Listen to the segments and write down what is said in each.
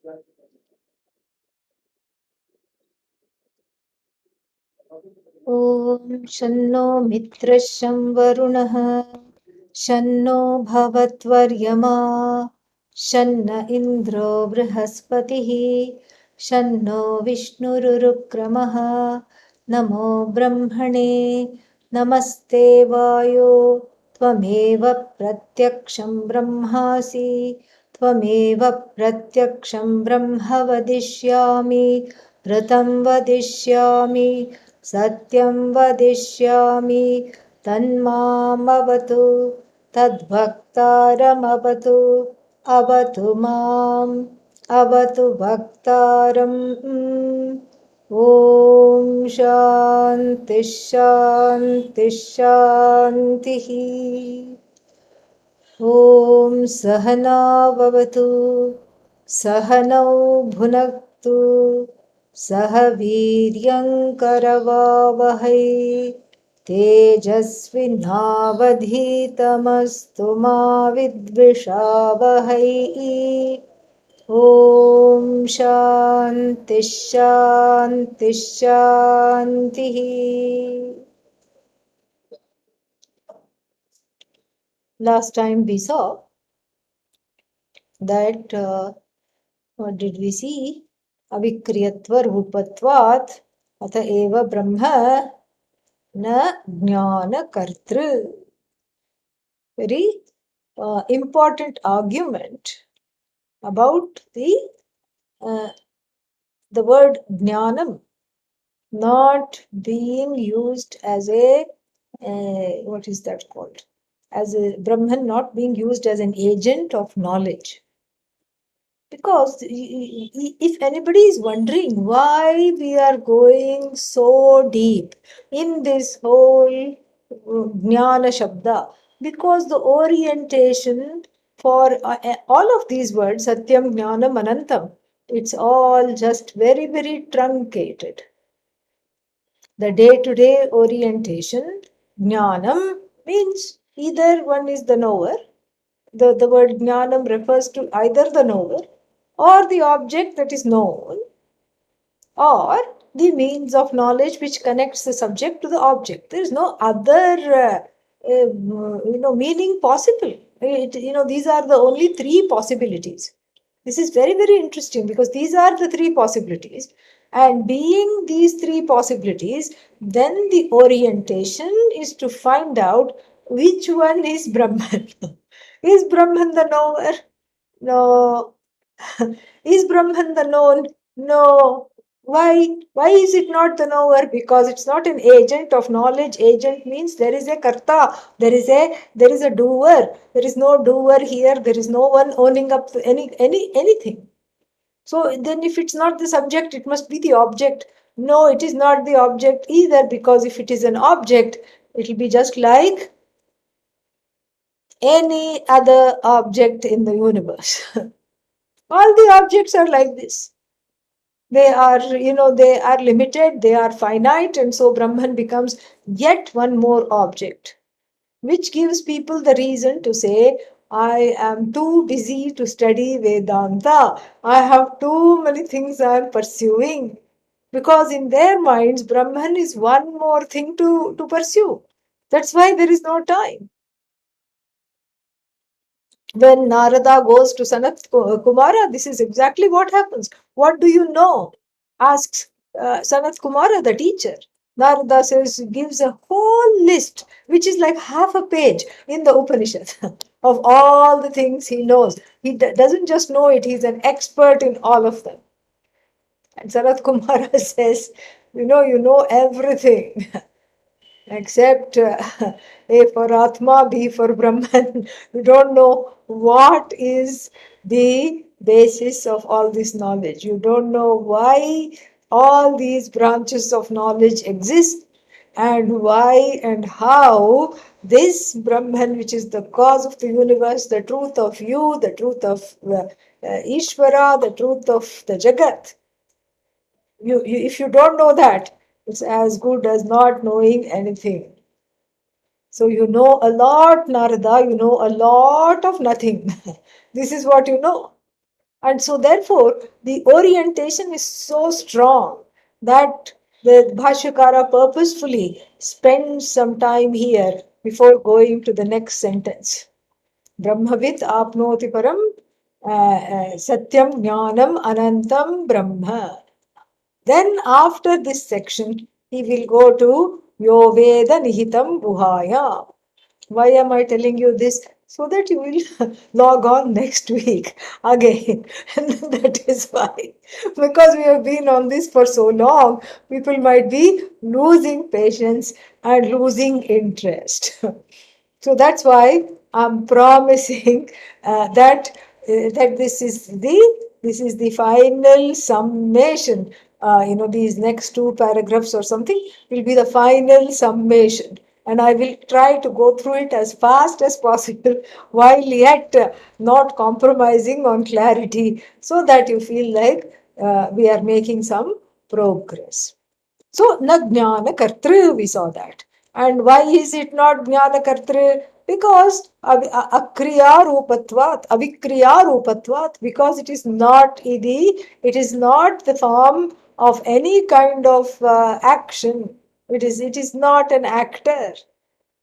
ॐ शन्नो मित्रः शं वरुणः शन्नो भवत्वर्यमा शन्न इन्द्रो बृहस्पतिः शन्नो विष्णुरुक्रमः नमो ब्रह्मणे नमस्ते वायो त्वमेव प्रत्यक्षं ब्रह्मासि त्वमेव प्रत्यक्षं ब्रह्म वदिष्यामि ऋतं वदिष्यामि सत्यं वदिष्यामि तन्मामवतु तद्भक्तारमवतु अवतु माम् अवतु भक्तारम् ॐ शान्तिः शान्तिः शान्तिः ॐ सहना भवतु सहनौ भुनक्तु सह वीर्यङ्करवावहै तेजस्विनावधीतमस्तु मा विद्विषावहै ॐ शान्तिः शान्तिः शान्तिः Last time we saw that what did we see? Avikriyatva rupatvat atha eva brahma na jnana kartru. Very important argument about the word jnanam not being used as a what is that called? As a Brahman not being used as an agent of knowledge. Because if anybody is wondering why we are going so deep in this whole jnana shabda, because the orientation for all of these words, satyam, jnanam, anantam, it's all just very, very truncated. The day-to-day orientation, jnanam, means either one is the knower. The word jnanam refers to either the knower or the object that is known, or the means of knowledge which connects the subject to the object. There is no other meaning possible. These are the only three possibilities. This is very, very interesting because these are the three possibilities. And being these three possibilities, then the orientation is to find out which one is Brahman. Is Brahman the knower? No. Is Brahman the known? No. Why? Why is it not the knower? Because it's not an agent of knowledge. Agent means there is a karta, there is a doer. There is no doer here. There is no one owning up to anything. So then, if it's not the subject, it must be the object. No, it is not the object either, because if it is an object, it will be just like any other object in the universe. All the objects are like this. They are, they are limited, they are finite, and so Brahman becomes yet one more object, which gives people the reason to say, I am too busy to study Vedanta. I have too many things I am pursuing. Because in their minds, Brahman is one more thing to pursue. That's why there is no time. When Narada goes to Sanat Kumara, this is exactly what happens. What do you know? Asks Sanat Kumara, the teacher. Narada says, gives a whole list, which is like half a page in the Upanishad of all the things he knows. He doesn't just know it, he's an expert in all of them. And Sanat Kumara says, you know everything. Except A for Atma, B for Brahman. You don't know what is the basis of all this knowledge. You don't know why all these branches of knowledge exist and why and how this Brahman, which is the cause of the universe, the truth of you, the truth of Ishvara, the truth of the Jagat. If you don't know that, it's as good as not knowing anything. So you know a lot, Narada, you know a lot of nothing. This is what you know. And so, therefore, the orientation is so strong that the Bhashyakara purposefully spends some time here before going to the next sentence. Brahmavit apnoti param satyam jnanam anantam brahma. Then, after this section, he will go to Yo Veda Nihitam Guhaya. Why am I telling you this? So that you will log on next week again. And that is why. Because we have been on this for so long, people might be losing patience and losing interest. So that's why I'm promising that this is the final summation. These next two paragraphs or something will be the final summation, and I will try to go through it as fast as possible while yet not compromising on clarity, so that you feel like we are making some progress. So, na jnana kartru, we saw that. And why is it not jnana kartru? Because akriya rupatvat, avikriya rupatvat, because it is not the form of any kind of action. It is not an actor.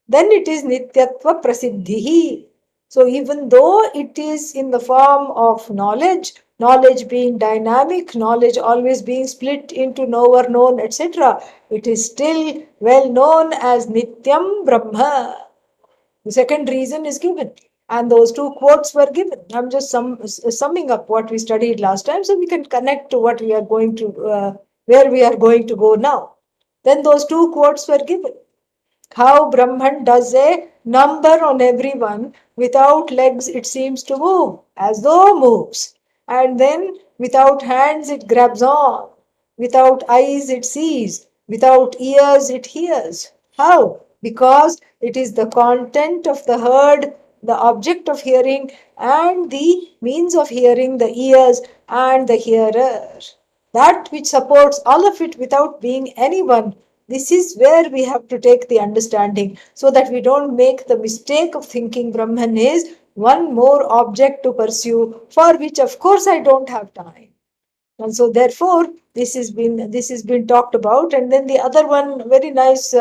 Then it is nityatva prasiddhihi. So even though it is in the form of knowledge, knowledge being dynamic, knowledge always being split into knower, known, etc., it is still well known as Nityam Brahma. The second reason is given, and those two quotes were given. I'm just summing up what we studied last time, so we can connect to what we are going to, where we are going to go now. Then those two quotes were given. How Brahman does a number on everyone. Without legs, it seems to move, as though moves. And then without hands, it grabs on. Without eyes, it sees. Without ears, it hears. How? Because it is the content of the heard, the object of hearing, and the means of hearing, the ears and the hearer. That which supports all of it without being anyone. This is where we have to take the understanding, so that we don't make the mistake of thinking Brahman is one more object to pursue, for which of course I don't have time. And so therefore this has been talked about. And then the other one, very nice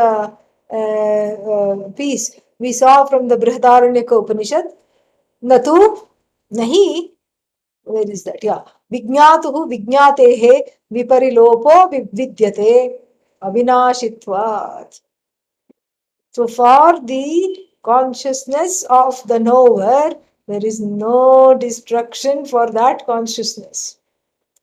piece we saw from the Brihadaranyaka Upanishad. Natu nahi, where is that? Yeah. Vijñātuhu vijñātehe viparilopo vidyate avinashitvat. So for the consciousness of the knower, there is no destruction for that consciousness.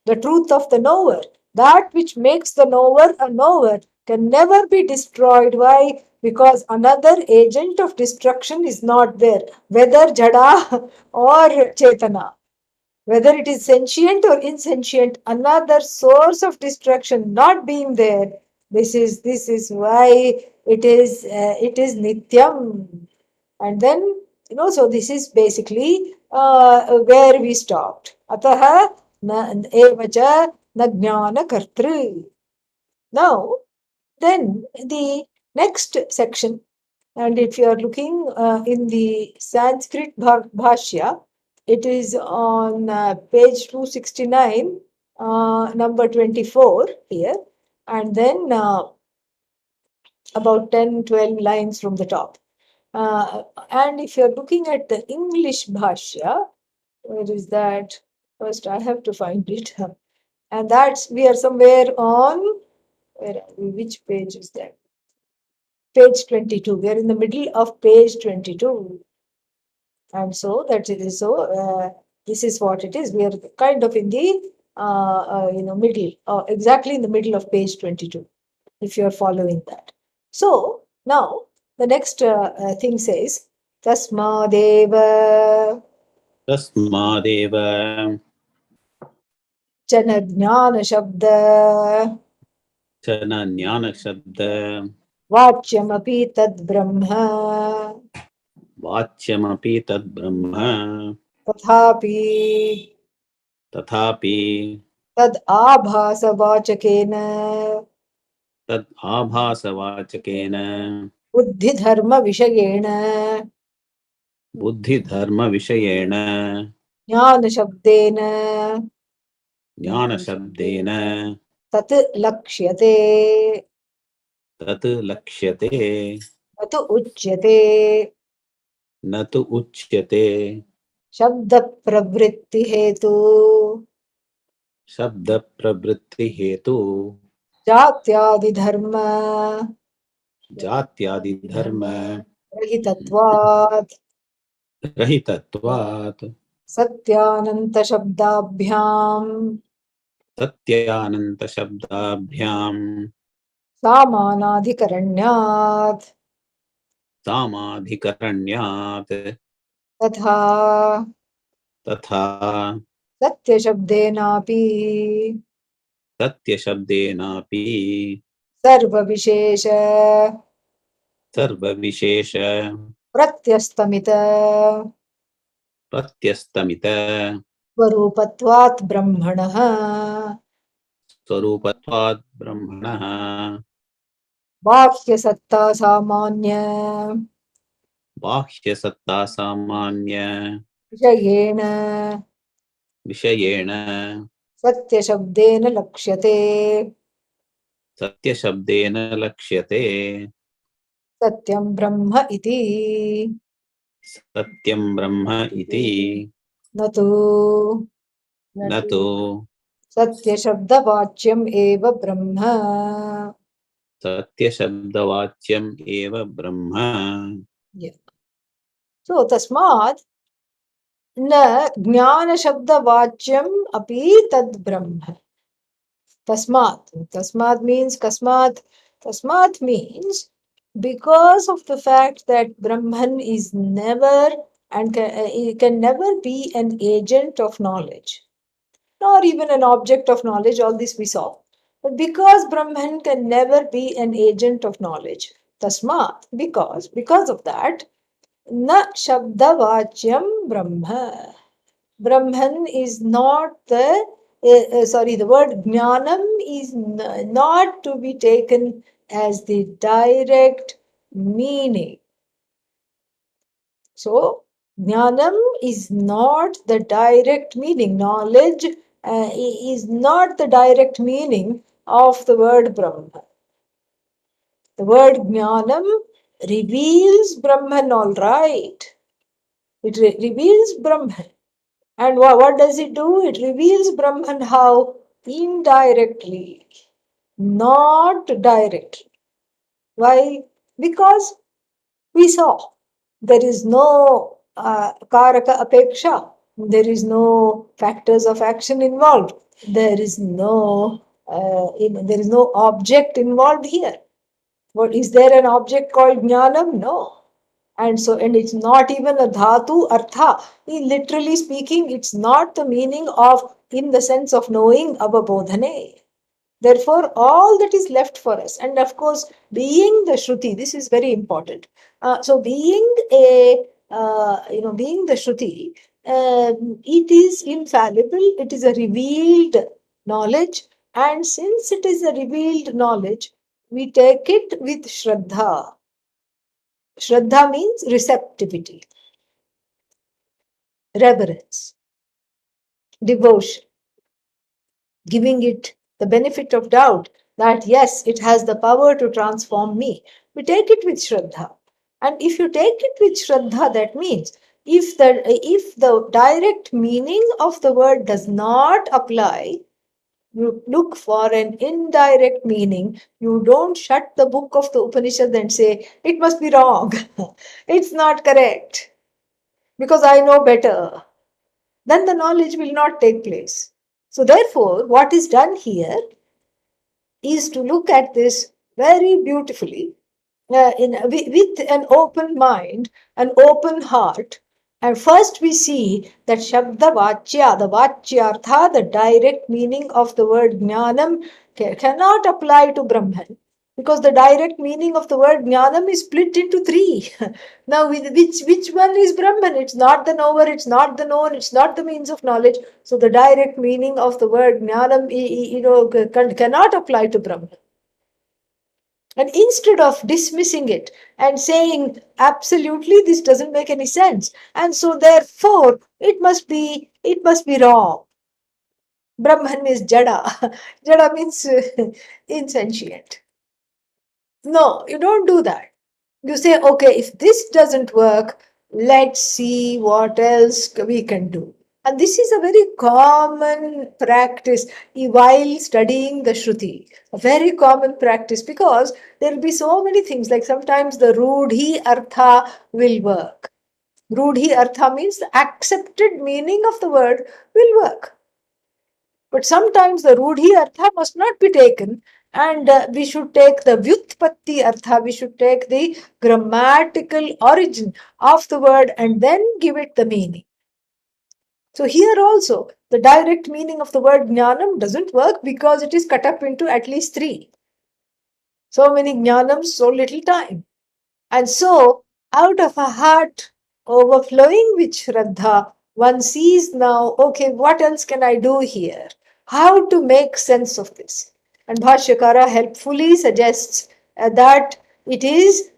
The truth of the knower, that which makes the knower a knower, can never be destroyed. Why? Because another agent of destruction is not there, whether jada or chetana. Whether it is sentient or insentient, another source of destruction not being there. This is why it is nityam. And then, so this is basically where we stopped. Ataha evacha na jnana kartru. Now, then the next section, and if you are looking in the Sanskrit Bhashya, it is on page 269, number 24 here, and then about 10, 12 lines from the top. And if you're looking at the English Bhashya, where is that? First, I have to find it. And that's, we are somewhere on, which page is that? Page 22. We are in the middle of page 22. And so that it is so, this is what it is. We are kind of in the, middle, exactly in the middle of page 22, if you are following that. So now the next thing says, Tasmadeva Tasmadeva Chana Jnana Shabda Chana Jnana Shabda Vachyamapi Tad Brahma Vachyamapi Tad Brahma Tathapi Tathapi Tad Abhasa Vachakena Tad Abhasavachakena Buddhi Dharma Vishayena Buddhi Dharma Vishayena ज्ञानशब्देन ज्ञानशब्देन तत् लक्ष्यते तत् लक्ष्यते न तु उच्यते न तु उच्यते शब्दप्रवृत्तिहेतु शब्दप्रवृत्तिहेतु जात्यादिधर्म जात्यादिधर्म रहितत्वात् रहितत्वात् सत्यानन्तशब्दाभ्याम् सत्यानन्तशब्दाभ्याम् सामानाधिकरण्यात् सामाधिकरण्यात् तथा तथा सत्यशब्देनापि सत्यशब्देनापि सर्वविशेष सर्वविशेष प्रत्यस्तमित प्रत्यस्तमित स्वरूपत्वात् ब्रह्मणः स्वरूपत्वात् ब्रह्मणः बाह्यसत्ता सामान्य बाह्यसत्ता सामान्य विषयेण विषयेण सत्यशब्देन लक्ष्यते सत्यशब्देन लक्ष्यते सत्यं ब्रह्म इति सत्यं ब्रह्म इति न तु न तु सत्यशब्दवाच्यम् एव ब्रह्म सत्यशब्दवाच्यम् एव ब्रह्म सो तस्मात् न ज्ञानशब्दवाच्यम् अपि तद् ब्रह्म tasmat means kasmat. Tasmat means because of the fact that Brahman is never and can never be an agent of knowledge, nor even an object of knowledge. All this we saw. But because Brahman can never be an agent of knowledge, tasmat, because of that, na shabdavachyam brahma. Brahman is not the word jnanam is not to be taken as the direct meaning. So, jnanam is not the direct meaning. Knowledge is not the direct meaning of the word Brahman. The word jnanam reveals Brahman, all right. It reveals Brahman. And what does it do? It reveals Brahman how? Indirectly, not directly. Why? Because we saw there is no karaka apeksha, there is no factors of action involved, there is no object involved here. What is there an object called jnanam? No. And it's not even a dhatu artha. Literally speaking, it's not the meaning of in the sense of knowing avabodhane. Therefore, all that is left for us, and of course, being the Shruti, this is very important. So, being the Shruti, it is infallible. It is a revealed knowledge, and since it is a revealed knowledge, we take it with Shraddha. Shraddha means receptivity, reverence, devotion, giving it the benefit of doubt that yes, it has the power to transform me. We take it with Shraddha. And if you take it with Shraddha, that means if the direct meaning of the word does not apply, you look for an indirect meaning. You don't shut the book of the Upanishad and say, it must be wrong. It's not correct because I know better. Then the knowledge will not take place. So, therefore, what is done here is to look at this very beautifully with an open mind, an open heart. And first we see that Shabda Vachya, the Vachyartha, the direct meaning of the word Jnanam, cannot apply to Brahman. Because the direct meaning of the word Jnanam is split into three. Now, which one is Brahman? It's not the knower, it's not the known, it's not the means of knowledge. So, the direct meaning of the word Jnanam, cannot apply to Brahman. And instead of dismissing it and saying, absolutely, this doesn't make any sense, and so therefore it must be wrong. Brahman is jada. Jada means insentient. No, you don't do that. You say, okay, if this doesn't work, let's see what else we can do. And this is a very common practice while studying the Shruti. A very common practice, because there will be so many things, like sometimes the Rudhi Artha will work. Rudhi Artha means the accepted meaning of the word will work. But sometimes the Rudhi Artha must not be taken, and we should take the Vyutpatti Artha, we should take the grammatical origin of the word and then give it the meaning. So here also, the direct meaning of the word Jnanam doesn't work because it is cut up into at least three. So many Jnanams, so little time. And so, out of a heart overflowing with Shraddha, one sees now, okay, what else can I do here? How to make sense of this? And Bhashyakara helpfully suggests that it is,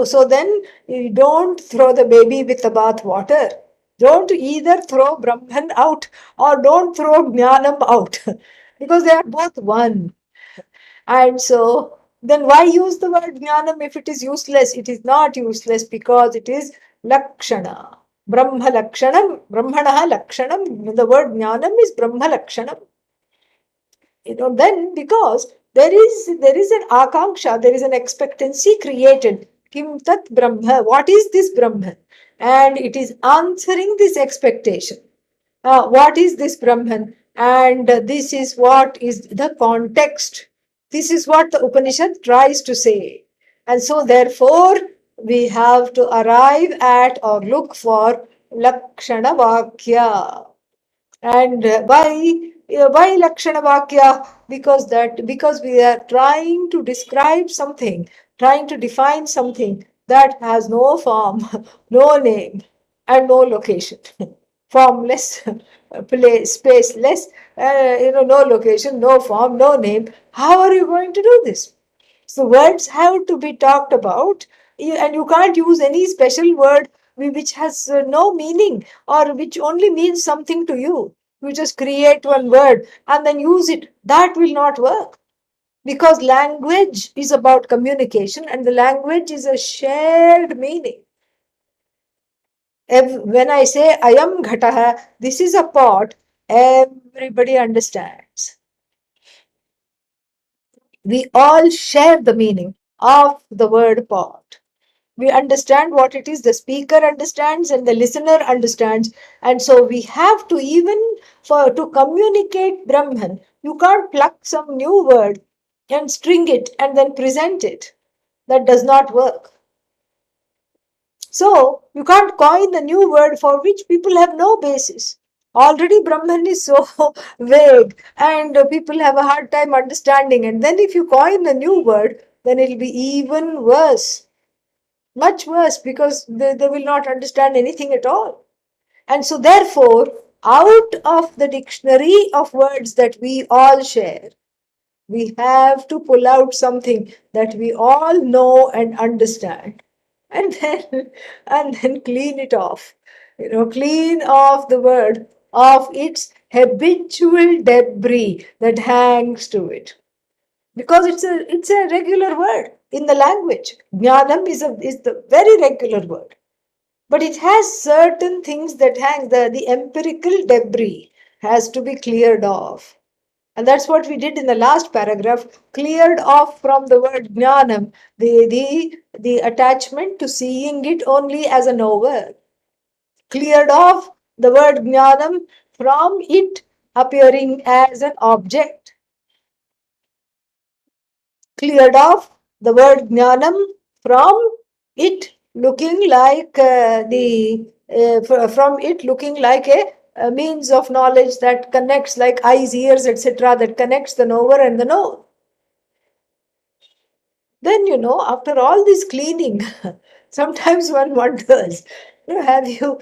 so then you don't throw the baby with the bath water. Don't either throw Brahman out or don't throw Jnanam out, because they are both one. And so, then why use the word jnanam if it is useless? It is not useless because it is lakshana. Brahma lakshanam, brahmanaha lakshanam. The word jnanam is brahma lakshanam. Then because there is an akanksha, there is an expectancy created. Kim tat brahma? What is this Brahman? And it is answering this expectation. What is this Brahman? And this is what is the context. This is what the Upanishad tries to say. And so, therefore, we have to arrive at or look for Lakshana Vakya. And why Lakshana Vakya? Because we are trying to describe something, trying to define something that has no form, no name, and no location. Formless, place, spaceless, no location, no form, no name. How are you going to do this? So words have to be talked about, and you can't use any special word which has no meaning or which only means something to you. You just create one word and then use it. That will not work, because language is about communication and the language is a shared meaning. When I say ayam ghataha, this is a pot, everybody understands. We all share the meaning of the word pot. We understand what it is, the speaker understands and the listener understands. And so we have to, even to communicate Brahman, you can't pluck some new word and string it and then present it. That does not work. So you can't coin the new word for which people have no basis. Already Brahman is so vague and people have a hard time understanding. And then if you coin a new word, then it'll be even worse. Much worse, because they will not understand anything at all. And so therefore, out of the dictionary of words that we all share, we have to pull out something that we all know and understand, and then clean it off. Clean off the word of its habitual debris that hangs to it, because it's a regular word in the language. Jnanam is the very regular word, but it has certain things that hang. The empirical debris has to be cleared off. And that's what we did in the last paragraph, cleared off from the word jnanam, the attachment to seeing it only as a knower. Cleared off the word jnanam from it appearing as an object. Cleared off the word jnanam from it looking like from it looking like a means of knowledge that connects, like eyes, ears, etc., that connects the knower and the known. Then, after all this cleaning, sometimes one wonders, have you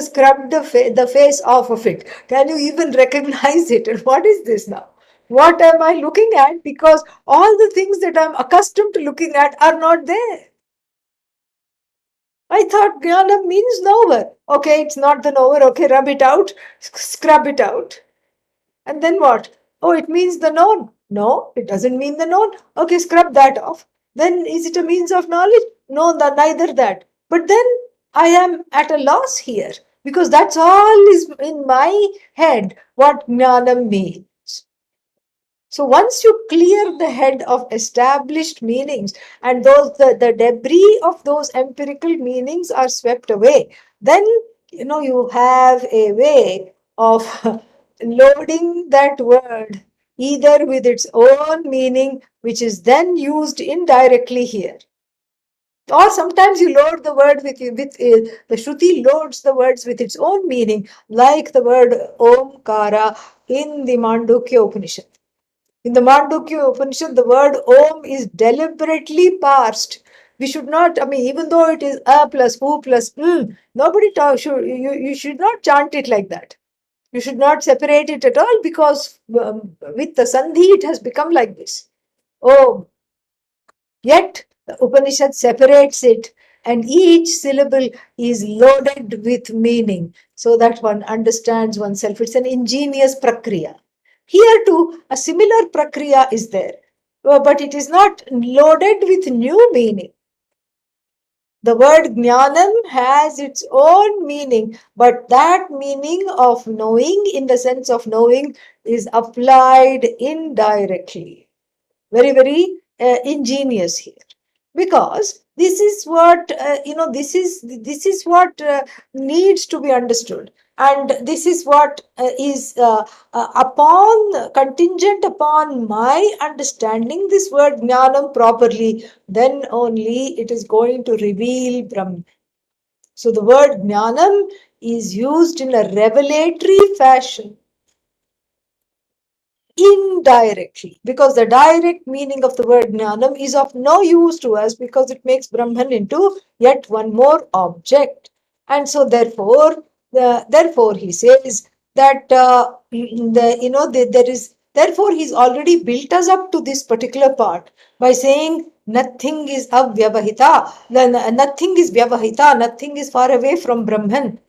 scrubbed the face off of it? Can you even recognize it? And what is this now? What am I looking at? Because all the things that I'm accustomed to looking at are not there. I thought jnana means knower. Okay, it's not the knower. Okay, rub it out, scrub it out. And then what? Oh, it means the known. No, it doesn't mean the known. Okay, scrub that off. Then is it a means of knowledge? No, neither that. But then I am at a loss here because that's all is in my head what jnanam means. So once you clear the head of established meanings and the debris of those empirical meanings are swept away, then you have a way of loading that word either with its own meaning, which is then used indirectly here. Or sometimes you load the word with the Shruti loads the words with its own meaning, like the word Omkara in the Mandukya Upanishad. In the Mandukya Upanishad, the word Om is deliberately parsed. We should not, even though it is A plus U plus nobody you should not chant it like that. You should not separate it at all because with the Sandhi it has become like this. Om. Yet the Upanishad separates it and each syllable is loaded with meaning so that one understands oneself. It's an ingenious prakriya. Here too, a similar prakriya is there, but it is not loaded with new meaning. The word jnanam has its own meaning, but that meaning of knowing, in the sense of knowing, is applied indirectly. Very, very ingenious here, because this is what this is what needs to be understood, and this is what is upon contingent upon my understanding this word jnanam properly, then only it is going to reveal Brahman. So the word jnanam is used in a revelatory fashion indirectly, because the direct meaning of the word jnanam is of no use to us because it makes Brahman into yet one more object. And so therefore he says that there is, therefore he's already built us up to this particular part by saying nothing is avyavahita, nothing is vyavahita, nothing is far away from Brahman.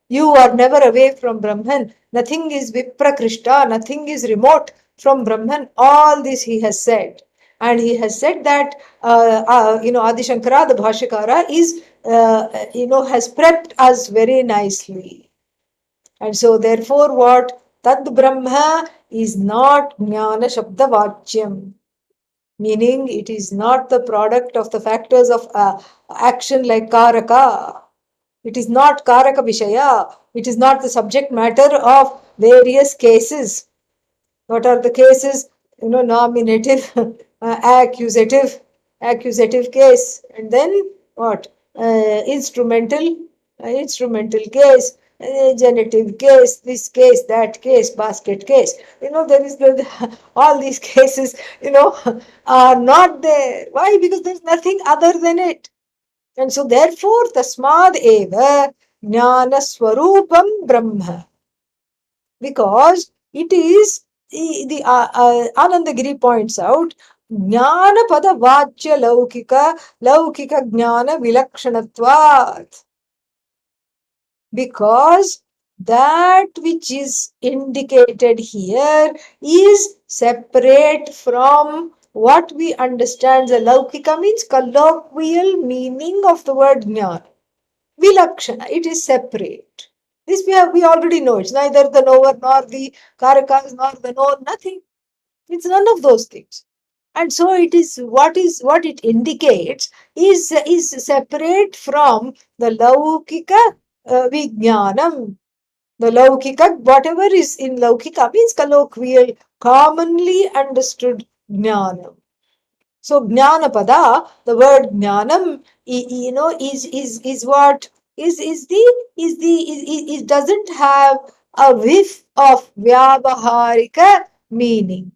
You are never away from Brahman. Nothing is viprakrishta, nothing is remote from Brahman. All this he has said. And he has said that, Adi Shankara, the Bhashyakara, has prepped us very nicely. And so, therefore, what? Tad Brahma is not Jnana Shabda Vachyam. Meaning, it is not the product of the factors of action like Karaka. It is not Karaka Vishaya. It is not the subject matter of various cases. What are the cases? Nominative, accusative case, and then what? Instrumental case, genitive case, this case, that case, basket case. There is all these cases, are not there. Why? Because there's nothing other than it. And so therefore, tasmad eva jnana swarupam brahma. Because it is, the Anandagiri points out, jnana pada vachya laukika jnana vilakshanatvat. Because that which is indicated here is separate from what we understand. The laukika means colloquial meaning of the word jnana. Vilakshana, it is separate. This we already know. It's neither the knower nor the karakas nor the known, nothing. It's none of those things. And so it is what it indicates is separate from the laukika vijnanam. The laukika, whatever is in laukika means colloquial, commonly understood jnanam. So Jnanapada, the word Jnanam, is what it doesn't have a whiff of Vyavaharika meaning.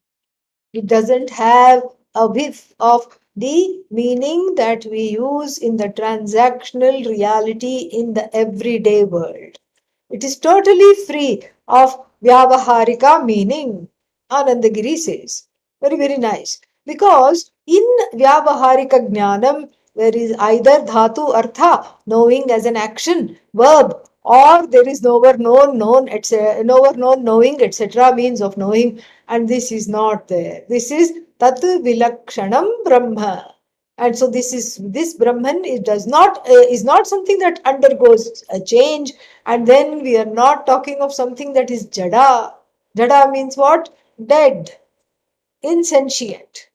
It doesn't have a whiff of the meaning that we use in the transactional reality in the everyday world. It is totally free of Vyavaharika meaning. Anandagiri says. Very, very nice. Because in Vyavaharika Jnanam, there is either dhatu artha, knowing as an action, verb, or there is knower known, known, etc. Knower known, knowing, etc. means of knowing, and this is not there. This is tat vilakshanam brahma. And so this Brahman is not something that undergoes a change, and then we are not talking of something that is jada. Jada means what? Dead, insentient.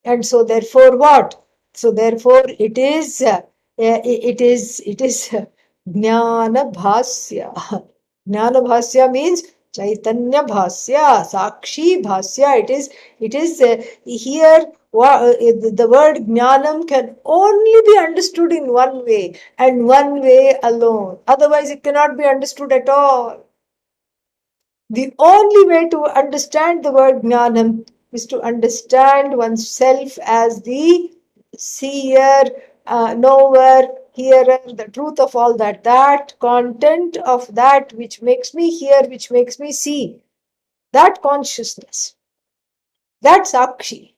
And so therefore what? So therefore it is Jnana Bhasya. Jnana Bhasya means Chaitanya Bhasya, Sakshi Bhasya. It is here the word Jnanam can only be understood in one way and one way alone. Otherwise it cannot be understood at all. The only way to understand the word Jnanam is to understand oneself as the seer, knower, hearer, the truth of all that, that content of that which makes me hear, which makes me see, that consciousness, that Sakshi.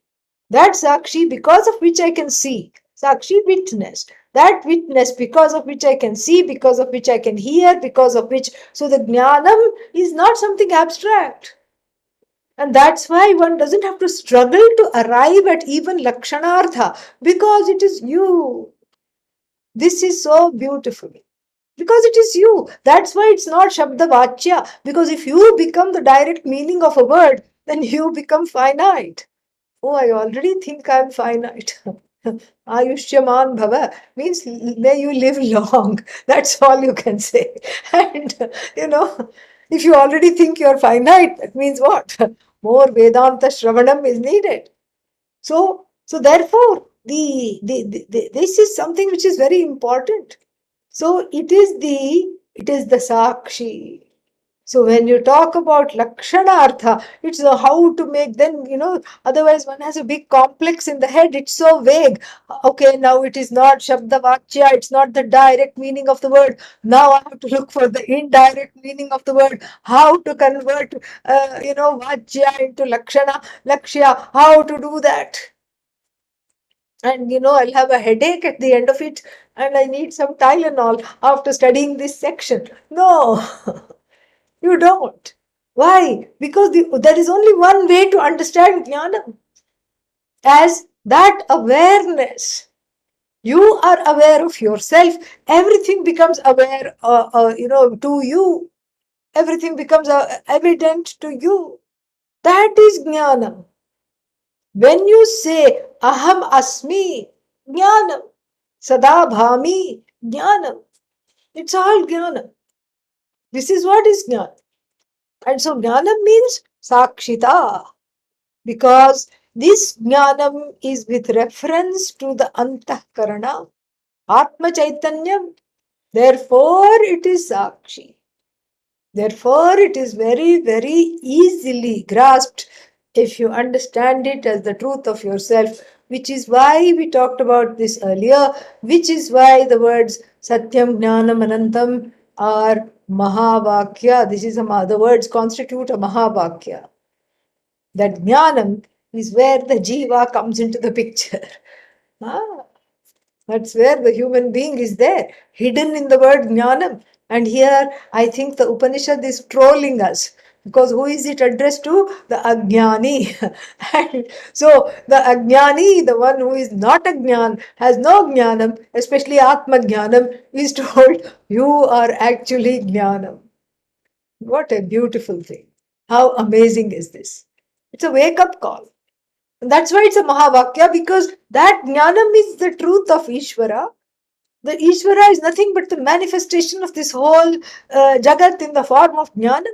That Sakshi because of which I can see. Sakshi witness. That witness because of which I can see, because of which I can hear, because of which. So the Jnanam is not something abstract. And that's why one doesn't have to struggle to arrive at even Lakshanartha because it is you. This is so beautiful. Because it is you. That's why it's not Shabda Vachya. Because if you become the direct meaning of a word, then you become finite. Oh, I already think I'm finite. Ayushyaman Bhava means may you live long. That's all you can say. And, if you already think you're finite, that means what? More Vedanta Shravanam is needed. So therefore, this is something which is very important. So it is the Sakshi. So when you talk about Lakshanartha, it's how to make, then, otherwise one has a big complex in the head. It's so vague. Okay, now it is not Shabda Vachya, it's not the direct meaning of the word. Now I have to look for the indirect meaning of the word. How to convert, Vachya into Lakshya, how to do that. And I'll have a headache at the end of it, and I need some Tylenol after studying this section. No. You don't. Why? Because there is only one way to understand jnana, as that awareness. You are aware of yourself. Everything becomes aware, to you. Everything becomes evident to you. That is jnana. When you say aham asmi, jnanam, sada bhami, jnanam. It's all jnana. This is what is jnana. And so jnanam means sakshita. Because this jnanam is with reference to the antahkarana, Atma Chaitanyam. Therefore, it is Sakshi. Therefore, it is very, very easily grasped if you understand it as the truth of yourself, which is why we talked about this earlier, which is why the words Satyam, Jnanam, Anantam are Mahavakya. The words constitute a Mahavakya. That jnanam is where the jiva comes into the picture. Ah, that's where the human being is there, hidden in the word jnanam. And here I think the Upanishad is trolling us. Because who is it addressed to? The Ajnani. And so the Ajnani, the one who is not Ajnan, has no Jnanam, especially Atma Jnanam, is told, you are actually Jnanam. What a beautiful thing. How amazing is this? It's a wake up call. And that's why it's a Mahavakya, because that Jnanam is the truth of Ishvara. The Ishvara is nothing but the manifestation of this whole Jagat in the form of Jnanam.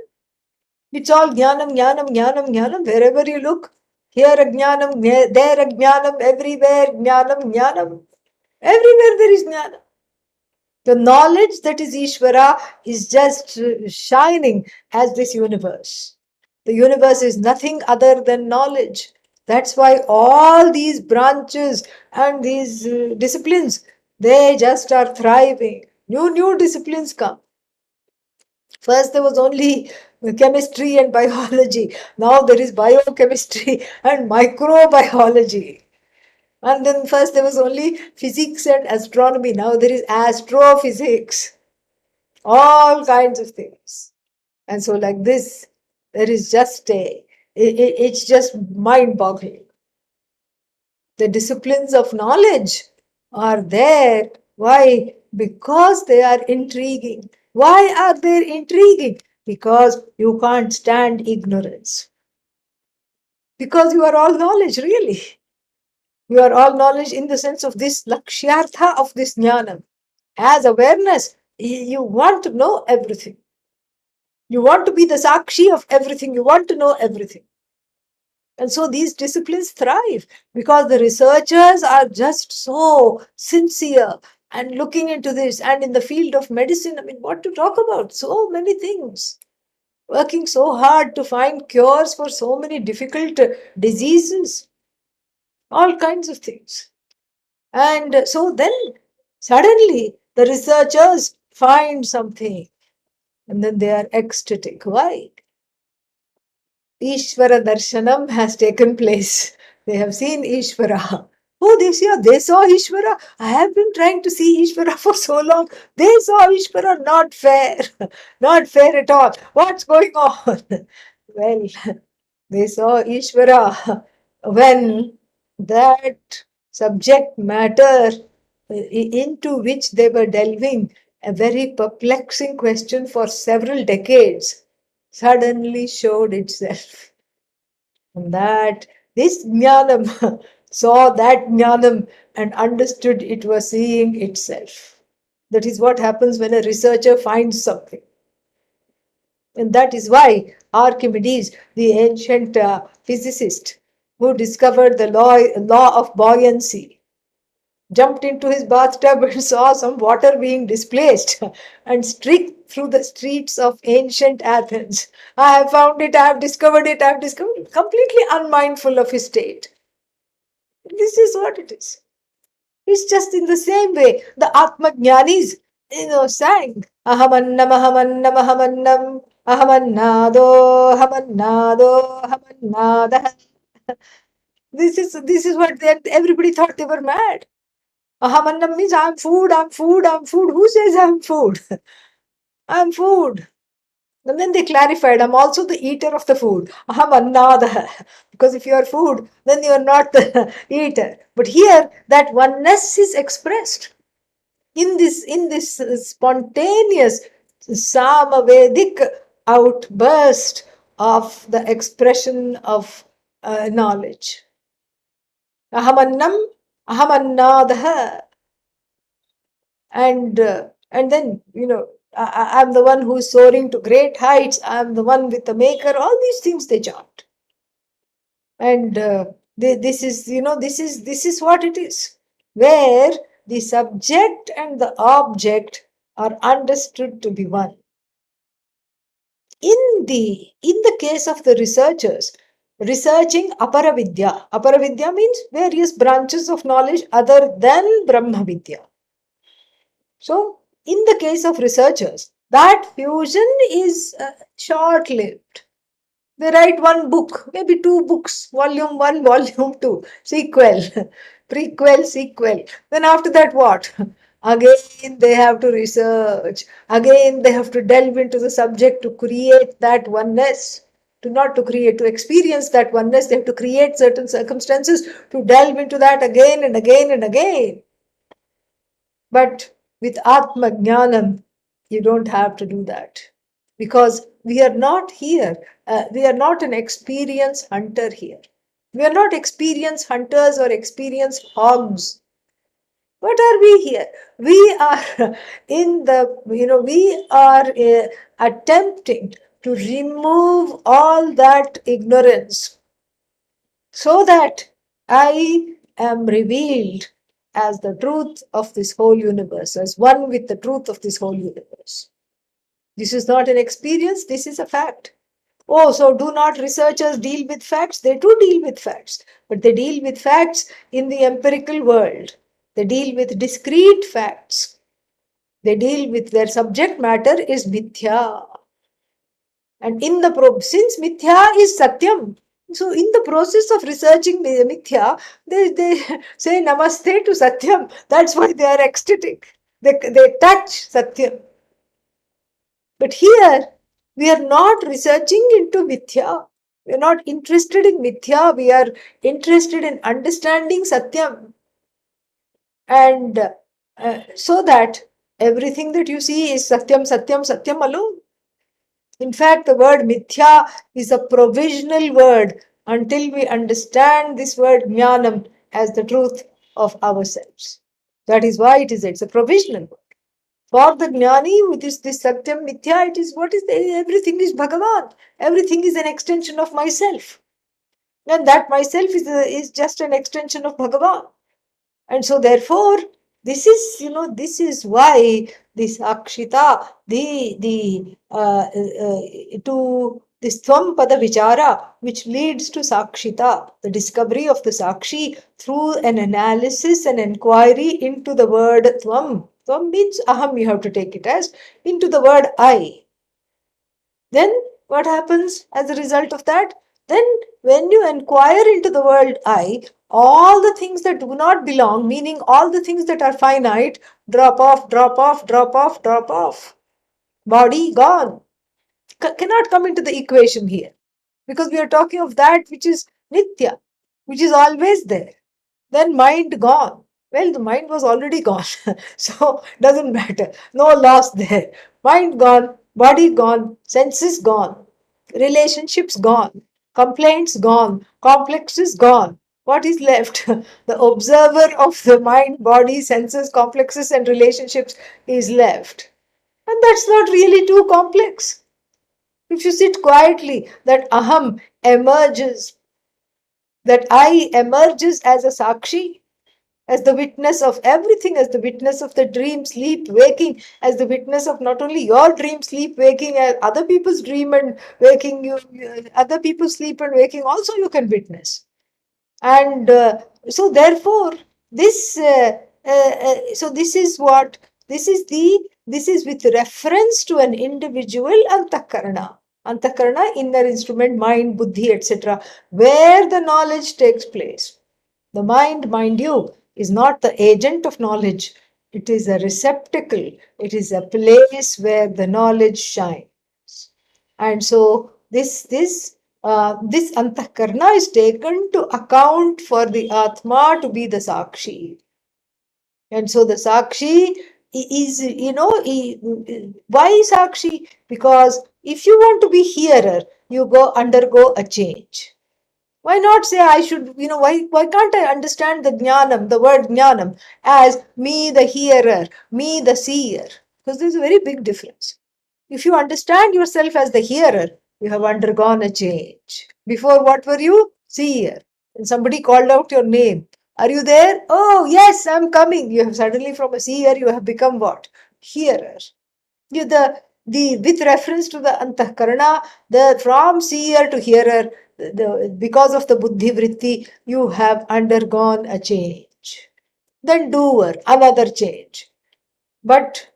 It's all Jnanam, Jnanam, Jnanam, Jnanam. Wherever you look, here a Jnanam, there a Jnanam, everywhere Jnanam, Jnanam. Everywhere there is Jnanam. The knowledge that is Ishvara is just shining as this universe. The universe is nothing other than knowledge. That's why all these branches and these disciplines, they just are thriving. New disciplines come. First, there was only chemistry and biology. Now there is biochemistry and microbiology. And then first there was only physics and astronomy. Now there is astrophysics. All kinds of things. And so like this, there is just it's just mind-boggling. The disciplines of knowledge are there. Why? Because they are intriguing. Why are they intriguing? Because you can't stand ignorance. Because you are all knowledge, really. You are all knowledge in the sense of this lakshyartha of this jnanam. As awareness, you want to know everything. You want to be the sakshi of everything. You want to know everything. And so these disciplines thrive because the researchers are just so sincere and looking into this. And in the field of medicine, I mean, what to talk about? So many things. Working so hard to find cures for so many difficult diseases. All kinds of things. And so then suddenly the researchers find something and then they are ecstatic. Why? Ishvara darshanam has taken place. They have seen Ishvara. Oh, they saw Ishvara. I have been trying to see Ishvara for so long. They saw Ishvara. Not fair. Not fair at all. What's going on? Well, they saw Ishvara when that subject matter into which they were delving, a very perplexing question for several decades, suddenly showed itself. And that this jnanam saw that jnanam and understood it was seeing itself. That is what happens when a researcher finds something. And that is why Archimedes, the ancient physicist who discovered the law of buoyancy, jumped into his bathtub and saw some water being displaced and streaked through the streets of ancient Athens. I have found it, I have discovered it, I have discovered it, completely unmindful of his state. This is what it is. It's just in the same way the Atma Jnanis, sang Ahamannam, Ahamannam, Ahamannam, Ahamannado, Ahamannado, Ahamannada. This is what everybody thought they were mad. Ahamannam means I'm food, I'm food, I'm food. Who says I'm food? I'm food. And then they clarified, I'm also the eater of the food. Aham annada. Because if you are food, then you are not the eater. But here, that oneness is expressed in this spontaneous Samavedic outburst of the expression of knowledge. Ahamannam, ahamannadaha. And then, I'm the one who's soaring to great heights. I'm the one with the maker. All these things they chant. And this is what it is, where the subject and the object are understood to be one. In the case of the researchers, researching aparavidya means various branches of knowledge other than Brahma Vidya. So, in the case of researchers, that fusion is short-lived. They write one book, maybe two books, volume 1, volume 2, sequel, prequel, sequel. Then after that, what? Again, they have to research. Again, they have to delve into the subject to create that oneness. To experience that oneness, they have to create certain circumstances to delve into that again and again and again. But with Atma Jnanam, you don't have to do that. Because we are not here. We are not an experience hunter here. We are not experience hunters or experience hogs. What are we here? We are we are attempting to remove all that ignorance so that I am revealed as the truth of this whole universe, as one with the truth of this whole universe. This is not an experience, this is a fact. Oh, so do not researchers deal with facts? They do deal with facts, but they deal with facts in the empirical world. They deal with discrete facts. They deal with their subject matter is mithya. And in the since mithya is satyam, so in the process of researching mithya, they say namaste to satyam. That's why they are ecstatic. They touch satyam. But here, we are not researching into mithya. We are not interested in mithya. We are interested in understanding satyam. And so that everything that you see is satyam, satyam, satyam alone. In fact, the word mithya is a provisional word until we understand this word jnanam as the truth of ourselves. That is why it's a provisional word. For the jnani, with this satyam mithya, it is what is everything is Bhagavan. Everything is an extension of myself. And that myself is just an extension of Bhagavan. And so therefore, this is why this akshita, to this tvam pada vichara, which leads to sakshita, the discovery of the sakshi through an analysis and inquiry into the word tvam. Tvam means aham, you have to take it as, into the word I. Then what happens as a result of that? Then when you inquire into the world I, all the things that do not belong, meaning all the things that are finite, drop off, drop off, drop off, drop off. Body gone. Cannot come into the equation here. Because we are talking of that which is nitya, which is always there. Then mind gone. Well, the mind was already gone. So doesn't matter. No loss there. Mind gone, body gone, senses gone, relationships gone, complaints gone, complexes gone. What is left? The observer of the mind, body, senses, complexes, and relationships is left. And that's not really too complex. If you sit quietly, that aham emerges, that I emerges as a sakshi, as the witness of everything, as the witness of the dream, sleep, waking, as the witness of not only your dream, sleep, waking, as other people's dream and waking, other people's sleep and waking also you can witness. And so therefore, this is what, this is with reference to an individual antakarana. Antakarana, inner instrument, mind, buddhi, etc., where the knowledge takes place. The mind, mind you, is not the agent of knowledge. It is a receptacle. It is a place where the knowledge shines. And so this antahkarna is taken to account for the Atma to be the Sakshi. And so the Sakshi is, why Sakshi? Because if you want to be hearer, you undergo a change. Why not say I should, why can't I understand the jnanam, the word jnanam, as me the hearer, me the seer? Because there's a very big difference. If you understand yourself as the hearer, you have undergone a change. Before, what were you? Seer. And somebody called out your name. Are you there? Oh, yes, I'm coming. You have suddenly, from a seer, you have become what? Hearer. With reference to the antahkarana, from seer to hearer, because of the buddhi vritti, you have undergone a change. Then doer, another change. But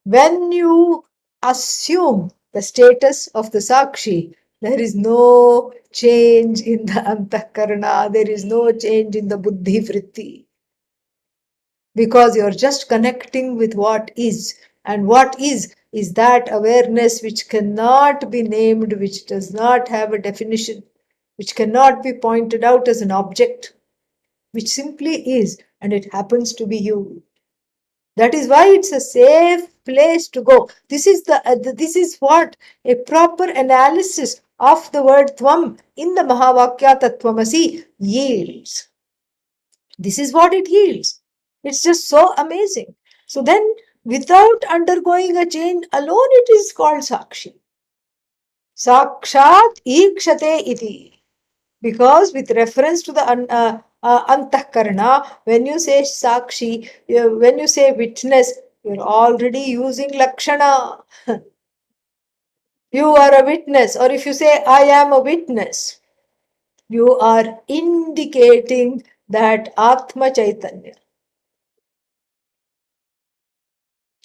when you assume the status of the Sakshi, there is no change in the Antahkarana, there is no change in the Buddhi Vritti. Because you're just connecting with what is. And what is that awareness which cannot be named, which does not have a definition, which cannot be pointed out as an object, which simply is, and it happens to be you. That is why it's a safe place to go. This is what a proper analysis of the word tvam in the Mahavakya Tattvamasi yields. This is what it yields. It's just so amazing. So then, without undergoing a change alone, it is called Sakshi. Sakshat ikshate iti. Because with reference to the antahkarana, when you say sakshi, when you say witness, you're already using lakshana. You are a witness, or if you say I am a witness, you are indicating that Atma Chaitanya.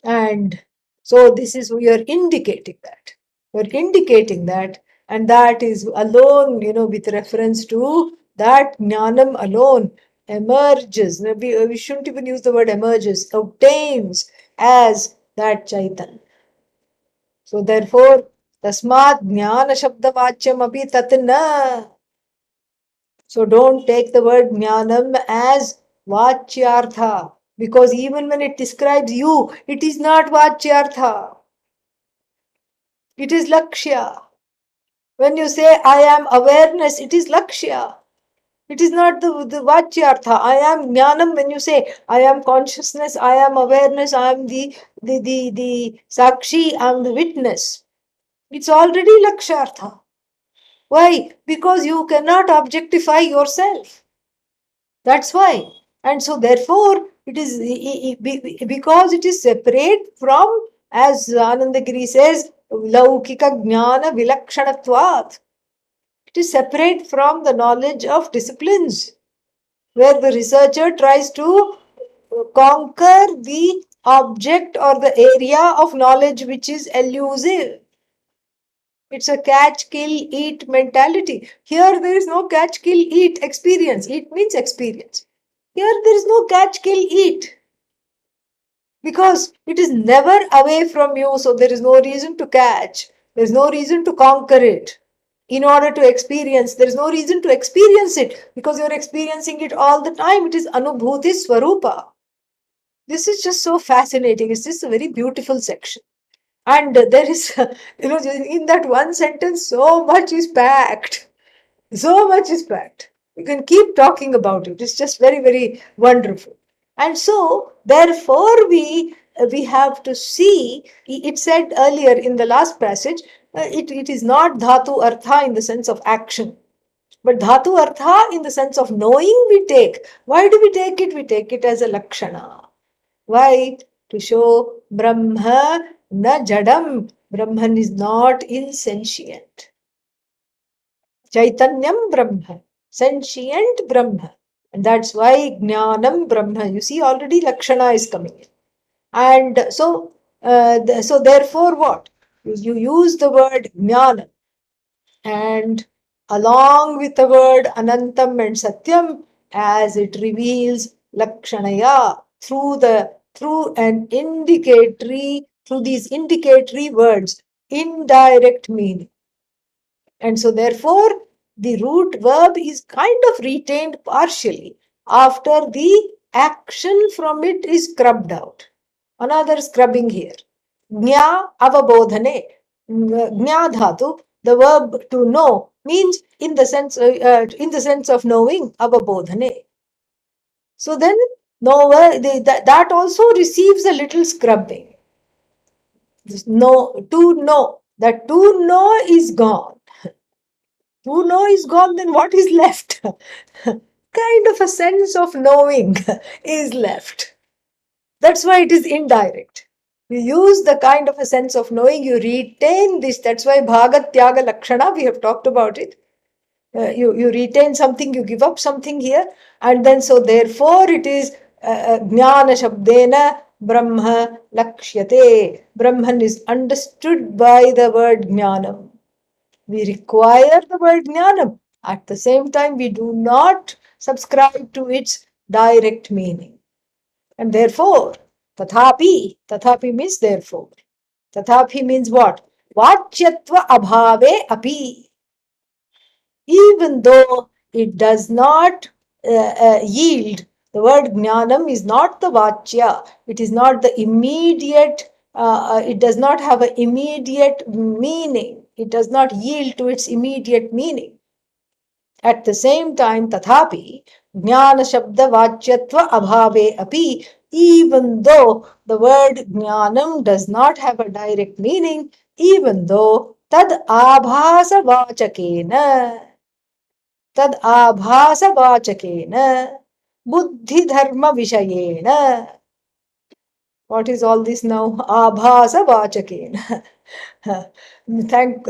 And so this is, we are indicating that. You're indicating that, and that is alone, with reference to that jnanam alone emerges. We shouldn't even use the word emerges, obtains as that Chaitanya. So therefore, tasmat jnana shabda vachyam api tat na. So don't take the word jnanam as vachyartha, because even when it describes you, it is not vachyartha. It is lakshya. When you say I am awareness, it is lakshya. It is not the vachyartha. I am jnanam. When you say I am consciousness, I am awareness, I am the sakshi, I am the witness. It's already lakshartha. Why? Because you cannot objectify yourself. That's why. And so therefore, it is because it is separate from, as Anandagiri says, laukika jnana vilakshanatvat. It is separate from the knowledge of disciplines, where the researcher tries to conquer the object or the area of knowledge which is elusive. It's a catch, kill, eat mentality. Here there is no catch, kill, eat experience. Eat means experience. Here there is no catch, kill, eat. Because it is never away from you, so there is no reason to catch. There is no reason to conquer it. In order to experience, there is no reason to experience it because you are experiencing it all the time. It is Anubhuti Swarupa. This is just so fascinating. It's just a very beautiful section. And there is, in that one sentence, so much is packed. So much is packed. You can keep talking about it. It's just very, very wonderful. And so, therefore, we have to see, it said earlier in the last passage, it is not dhatu artha in the sense of action, but dhatu artha in the sense of knowing we take. Why do we take it? We take it as a lakshana. Why? To show Brahma na jadam. Brahman is not insentient. Chaitanyam Brahma, sentient Brahma. And that's why Jnanam Brahma. You see, already Lakshana is coming in. And so, so therefore, what? You use the word Jnana, and along with the word Anantam and Satyam, as it reveals Lakshanaya through these indicatory words, indirect meaning. And so therefore, the root verb is kind of retained partially after the action from it is scrubbed out. Another scrubbing here. Jna avabodhane. Jna dhatu, the verb to know, means in the sense of knowing, avabodhane. So then, that also receives a little scrubbing. To know. That to know is gone. To know is gone, then what is left? Kind of a sense of knowing is left. That's why it is indirect. You use the kind of a sense of knowing, you retain this. That's why Bhagat Tyaga Lakshana, we have talked about it. You retain something, you give up something here, and then so therefore it is Jnana Shabdena Brahma Lakshyate. Brahman is understood by the word Jnanam. We require the word jnanam. At the same time, we do not subscribe to its direct meaning. And therefore, tathapi means therefore. Tathapi means what? Vachyatva abhave api. Even though it does not yield, the word jnanam is not the vachya. It is not the immediate, it does not have an immediate meaning. It does not yield to its immediate meaning. At the same time, tathapi, jnana shabda vachyatva abhave api, even though the word jnanam does not have a direct meaning, even though tad abhasa vachakena, buddhi dharma vishayena. What is all this now? Abhasa vachakena.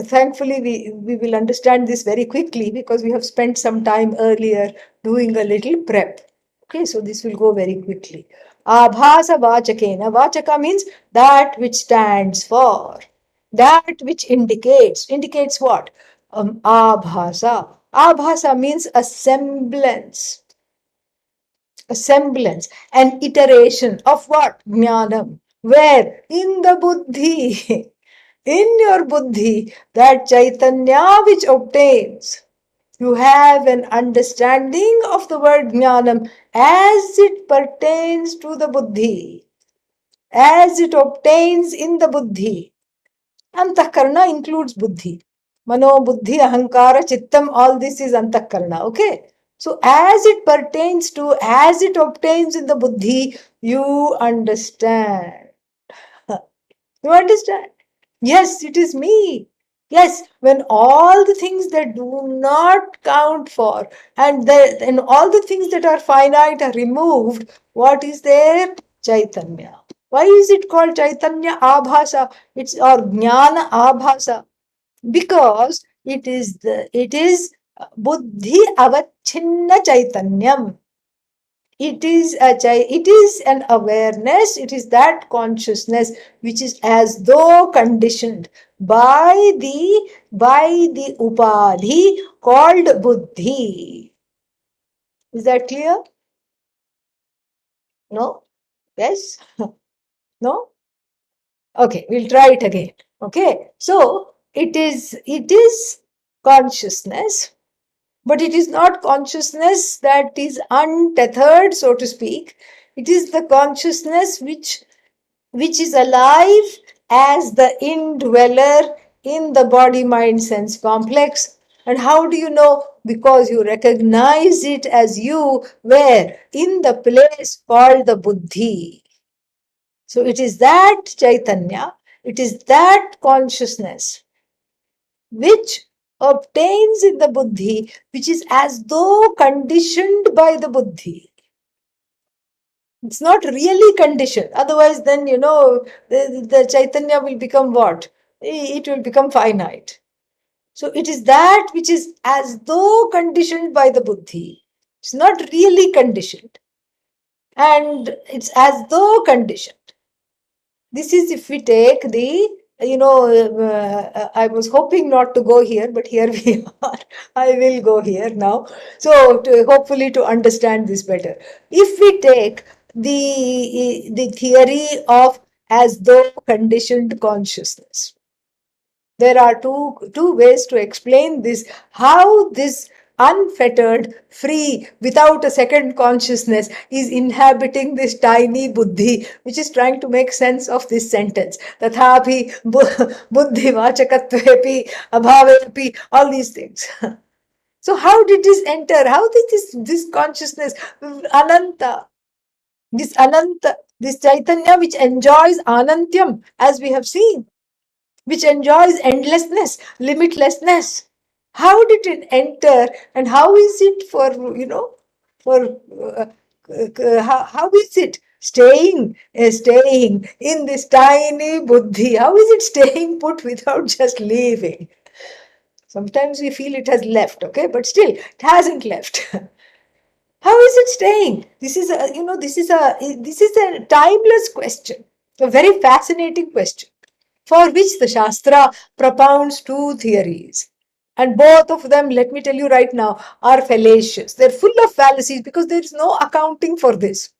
Thankfully, we will understand this very quickly because we have spent some time earlier doing a little prep. Okay, so this will go very quickly. Abhasa vachakena. Vachaka means that which stands for. That which indicates what? Abhasa. Abhasa means a semblance, an iteration of what? Jnanam. Where? In the buddhi. In your buddhi, that Chaitanya which obtains. You have an understanding of the word jnanam as it pertains to the buddhi, as it obtains in the buddhi. Antakarna includes buddhi. Mano, buddhi, ahankara, chittam, all this is antakarna. Okay? So, as it pertains to, as it obtains in the buddhi, you understand. You understand? Yes, it is me. Yes, when all the things that do not count for and all the things that are finite are removed, what is there? Chaitanya. Why is it called Chaitanya Abhasa? It's or Jnana Abhasa. Because it is Buddhi Avachinna Chaitanyam. It is an awareness, it is that consciousness which is as though conditioned by the upadhi called buddhi. Is that clear? No? Yes? No? Okay, we'll try it again. Okay, so it is consciousness, but it is not consciousness that is untethered, so to speak. It is the consciousness which is alive as the indweller in the body mind sense complex. And how do you know? Because you recognize it as you, where? In the place called the buddhi. So it is that Chaitanya, it is that consciousness which obtains in the buddhi, which is as though conditioned by the buddhi. It's not really conditioned. Otherwise, then, the Chaitanya will become what? It will become finite. So it is that which is as though conditioned by the buddhi. It's not really conditioned. And it's as though conditioned. This is if we take I was hoping not to go here, but here we are. I will go here now. So hopefully to understand this better. If we take the theory of as though conditioned consciousness, there are two ways to explain this, how this unfettered, free, without a second consciousness is inhabiting this tiny buddhi, which is trying to make sense of this sentence. Tathapi buddhi vachakatvepi abhavepi, all these things. So how did this enter? How did this consciousness, Ananta, this Chaitanya which enjoys Anantyam, as we have seen, which enjoys endlessness, limitlessness. How did it enter, and how is it how is it staying in this tiny buddhi? How is it staying put without just leaving? Sometimes we feel it has left, okay, but still it hasn't left. How is it staying? This is a timeless question, a very fascinating question, for which the Shastra propounds two theories. And both of them, let me tell you right now, are fallacious. They're full of fallacies because there is no accounting for this.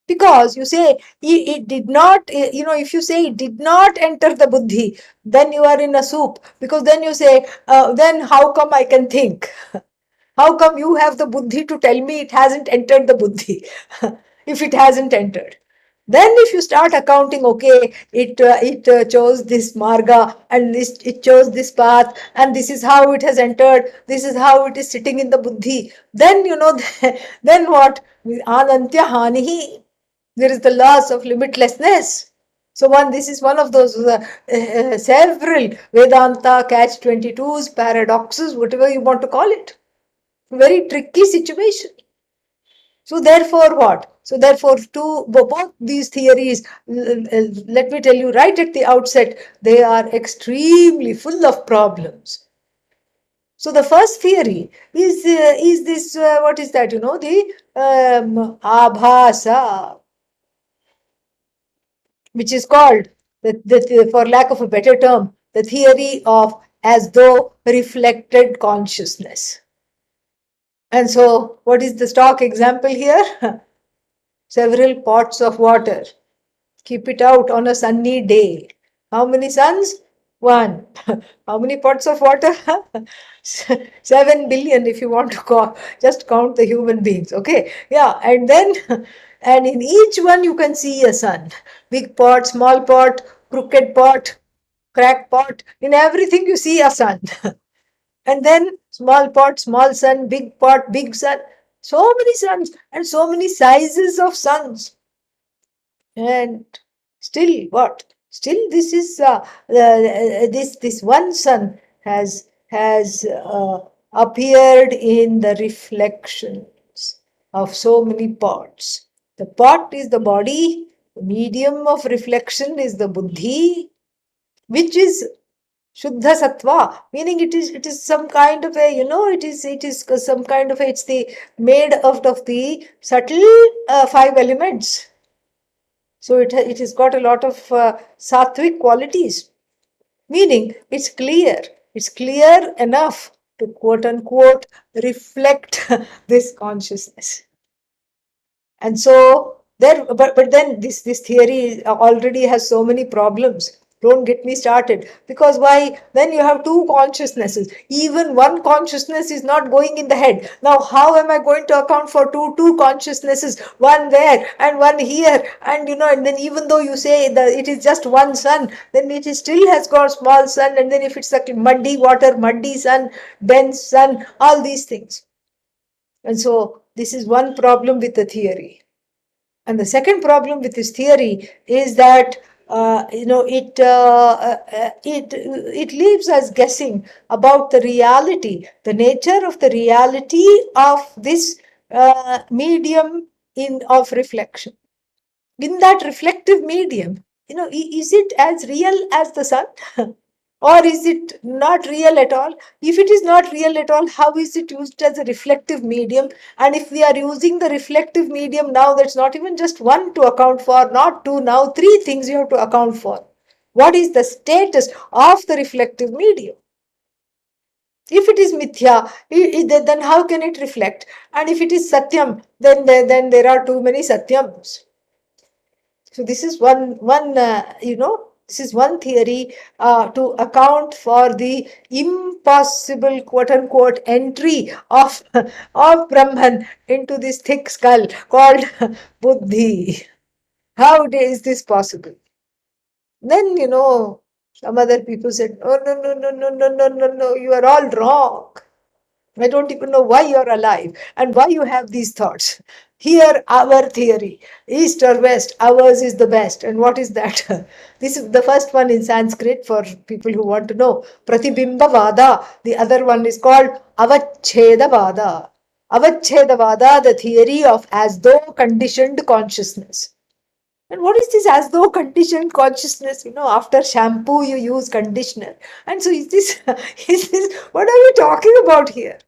Because you say it did not, if you say it did not enter the buddhi, then you are in a soup. Because then you say, then how come I can think? How come you have the buddhi to tell me it hasn't entered the buddhi if it hasn't entered? Then if you start accounting, okay, it chose this marga and it chose this path and this is how it has entered, this is how it is sitting in the buddhi. Then then what? Anantya hanihi. There is the loss of limitlessness. So this is one of those several Vedanta catch-22s, paradoxes, whatever you want to call it. Very tricky situation. So therefore what? So therefore both these theories, let me tell you right at the outset, they are extremely full of problems. So the first theory is this, what is that, the abhasa, which is called for lack of a better term, the theory of as though reflected consciousness. And so, what is the stock example here? Several pots of water. Keep it out on a sunny day. How many suns? One. How many pots of water? 7 billion if you want to just count the human beings. Okay. Yeah. And then, and in each one you can see a sun. Big pot, small pot, crooked pot, crack pot. In everything you see a sun. And then small pot, small sun, big pot, big sun. So many suns and so many sizes of suns. And still what? Still this is this one sun has appeared in the reflections of so many pots. The pot is the body, the medium of reflection is the buddhi, which is Shuddha Sattva, meaning it is some kind of a, it is some kind of a, it's the made out of the subtle five elements. So it has got a lot of sattvic qualities, meaning it's clear. It's clear enough to quote unquote reflect this consciousness. And so there, but then this theory already has so many problems. Don't get me started. Because why? Then you have two consciousnesses. Even one consciousness is not going in the head. Now, how am I going to account for two consciousnesses? One there and one here. And and then even though you say that it is just one sun, then it is still has got small sun. And then if it's like muddy water, muddy sun, dense sun, all these things. And so this is one problem with the theory. And the second problem with this theory is that it leaves us guessing about the reality, the nature of the reality of this medium of reflection. In that reflective medium, is it as real as the sun? Or is it not real at all? If it is not real at all, how is it used as a reflective medium? And if we are using the reflective medium now, that's not even just one to account for, not two, now three things you have to account for. What is the status of the reflective medium? If it is mithya, then how can it reflect? And if it is satyam, then there are too many satyams. So this is this is one theory to account for the impossible quote unquote entry of Brahman into this thick skull called Buddhi. How is this possible? Then some other people said, "Oh no, you are all wrong. I don't even know why you're alive and why you have these thoughts. Here, our theory, east or west, ours is the best." And what is that? This is the first one in Sanskrit for people who want to know. Pratibimba-vada. The other one is called Avachcheda-vada. Avachcheda-vada, the theory of as though conditioned consciousness. And what is this as though conditioned consciousness? After shampoo, you use conditioner. And so is this, what are we talking about here?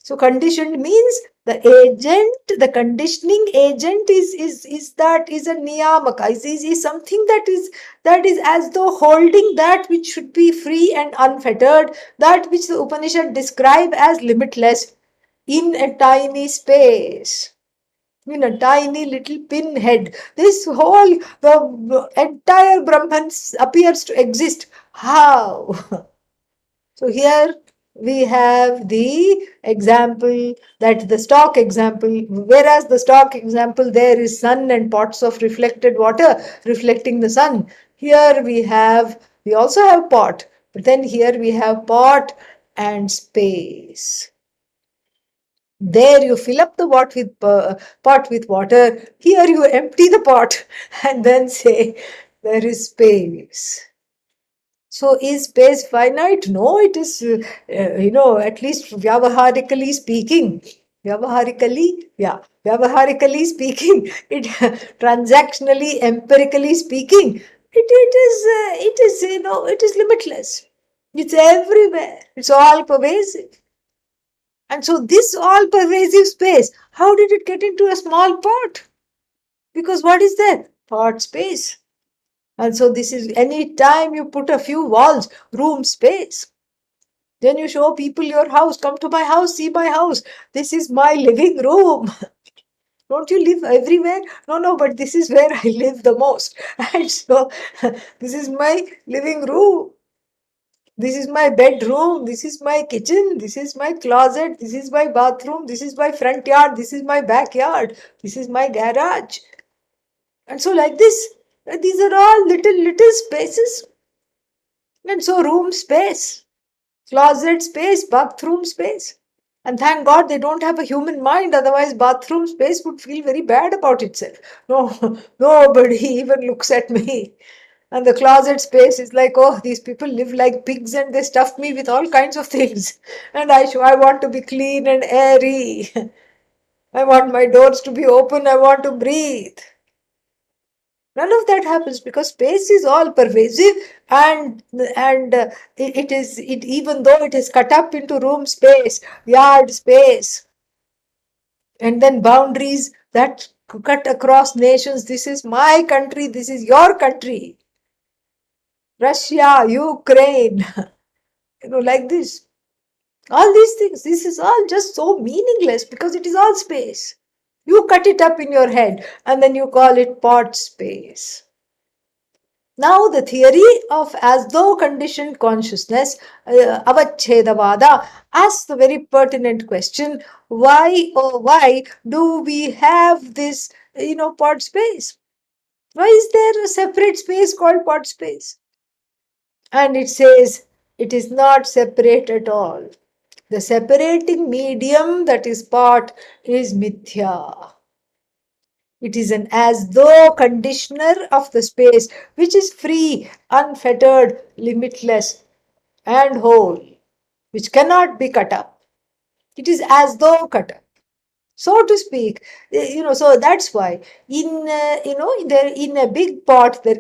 So conditioned means the agent, the conditioning agent is a niyamaka, is something that is as though holding that which should be free and unfettered, that which the Upanishad describe as limitless in a tiny space. In a tiny little pinhead. This whole, the entire Brahman appears to exist. How? So here we have the example, that the stock example, whereas the stock example there is sun and pots of reflected water reflecting the sun. Here we also have pot, but then here we have pot and space. There you fill up the pot with water. Here you empty the pot and then say there is space. So is space finite? No, it is, at least vyavaharically speaking, transactionally, empirically speaking, it is limitless. It's everywhere. It's all pervasive. And so this all pervasive space, how did it get into a small pot? Because what is there? Pot space. And so this is, any time you put a few walls, room, space, then you show people your house, come to my house, see my house. This is my living room. Don't you live everywhere? No, no, but this is where I live the most. And so this is my living room. This is my bedroom. This is my kitchen. This is my closet. This is my bathroom. This is my front yard. This is my backyard. This is my garage. And so, like this, these are all little spaces. And so, room space, closet space, bathroom space. And thank God they don't have a human mind, otherwise, bathroom space would feel very bad about itself. No, nobody even looks at me. And the closet space is like, oh, these people live like pigs and they stuff me with all kinds of things. And I want to be clean and airy. I want my doors to be open. I want to breathe. None of that happens because space is all pervasive, and it even though it is cut up into room space, yard space, and then boundaries that cut across nations. This is my country. This is your country. Russia, Ukraine, like this. All these things. This is all just so meaningless because it is all space. You cut it up in your head and then you call it pot space. Now, the theory of as though conditioned consciousness, Avachedavada, asks the very pertinent question: why, oh, why do we have this, pod space? Why is there a separate space called pod space? And it says it is not separate at all. The separating medium, that is pot, is mithya. It is an as though conditioner of the space which is free, unfettered, limitless, and whole, which cannot be cut up. It is as though cut up, so to speak. So that's why in a big pot there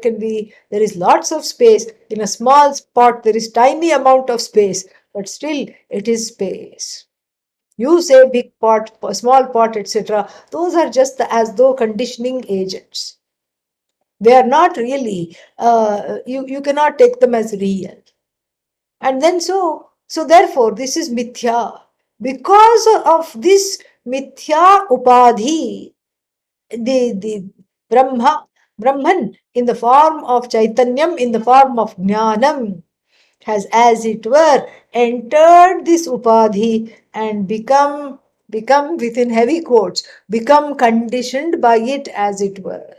is lots of space. In a small pot there is tiny amount of space, but still it is space. You say big pot, small pot, etc. Those are just the as though conditioning agents. They are not really, you cannot take them as real. And then so therefore, this is mithya. Because of this mithya upadhi, the Brahman in the form of Chaitanyam, in the form of Jnanam, has, as it were, entered this upadhi and become within heavy quotes, become conditioned by it, as it were.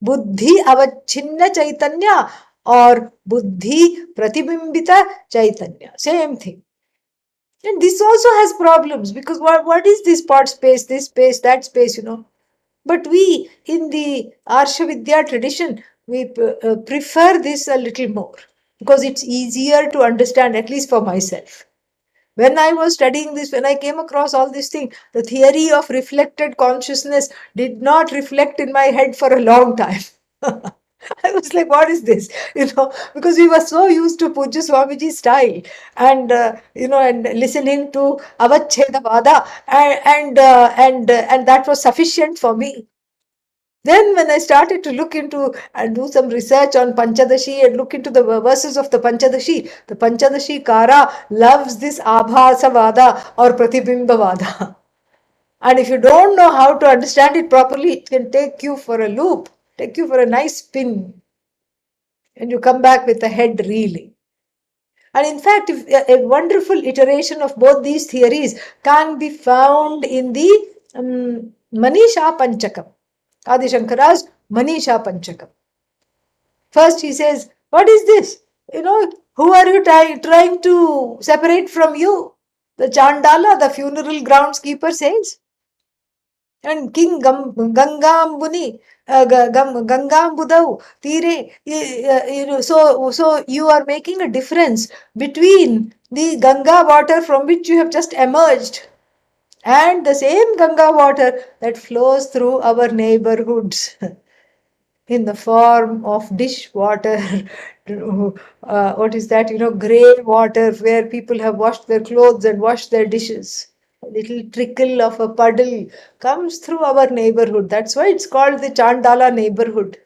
Buddhi avachinna chaitanya or buddhi pratibimbita chaitanya, same thing. And this also has problems because what is this pot space, this space, that space, But we, in the Arsha Vidya tradition, we prefer this a little more because it's easier to understand, at least for myself. When I was studying this, when I came across all these things, the theory of reflected consciousness did not reflect in my head for a long time. I was like, what is this? Because we were so used to Pujya Swamiji's style and listening to Avachedavada and that was sufficient for me. Then when I started to look into and do some research on Panchadashi and look into the verses of the Panchadashi Kara loves this Abhasavada or Pratibhimbavada. And if you don't know how to understand it properly, it can take you for a loop, take you for a nice spin. And you come back with the head reeling. And in fact, a wonderful iteration of both these theories can be found in the Manisha Panchakam. Adi Shankara's Manisha Panchakam. First he says, what is this? Who are you trying to separate from you? The Chandala, the funeral groundskeeper, says. And King Gangambuni, Gangambudau, Tire, so you are making a difference between the Ganga water from which you have just emerged and the same Ganga water that flows through our neighborhoods in the form of dishwater. What is that? Grey water where people have washed their clothes and washed their dishes. A little trickle of a puddle comes through our neighborhood. That's why it's called the Chandala neighborhood.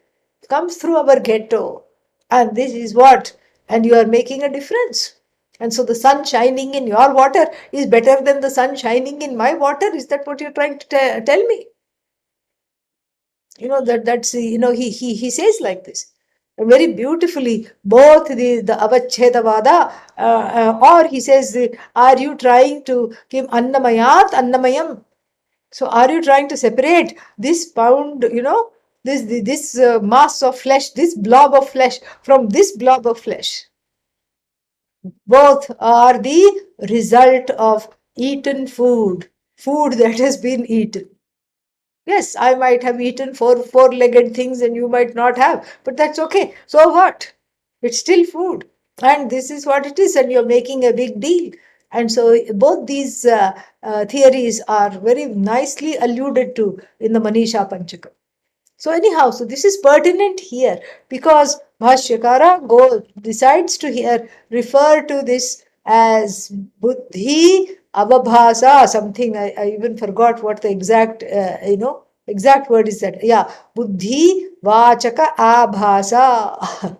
comes through our ghetto. And this is what? And you are making a difference. And so the sun shining in your water is better than the sun shining in my water. Is that what you're trying to tell me? That's he says like this very beautifully, both the avachedavada, or he says, are you trying to give annamayat annamayam? So are you trying to separate this pound, this mass of flesh, this blob of flesh from this blob of flesh? Both are the result of eaten food that has been eaten. Yes, I might have eaten four-legged things and you might not have, but that's okay. So what? It's still food. And this is what it is, and you're making a big deal. And so both these theories are very nicely alluded to in the Manisha Panchakam. So anyhow, so this is pertinent here because Bhashyakara decides to here refer to this as buddhi avabhasa, something I even forgot what the exact word is that. Yeah, buddhi vachaka abhasa.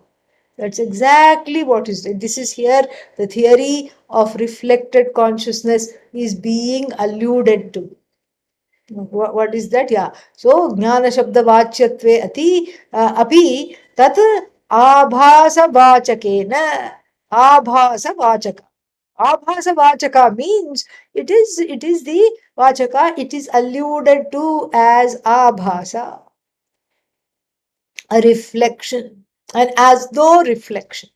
That's exactly what is it. This is here the theory of reflected consciousness is being alluded to. What is that? Yeah. So, Jnana Shabda Vachyatve api tat abhasa vachakena. Abhasa vachaka. Abhasa vachaka means it is the vachaka, it is alluded to as abhasa, a reflection, an as though reflection.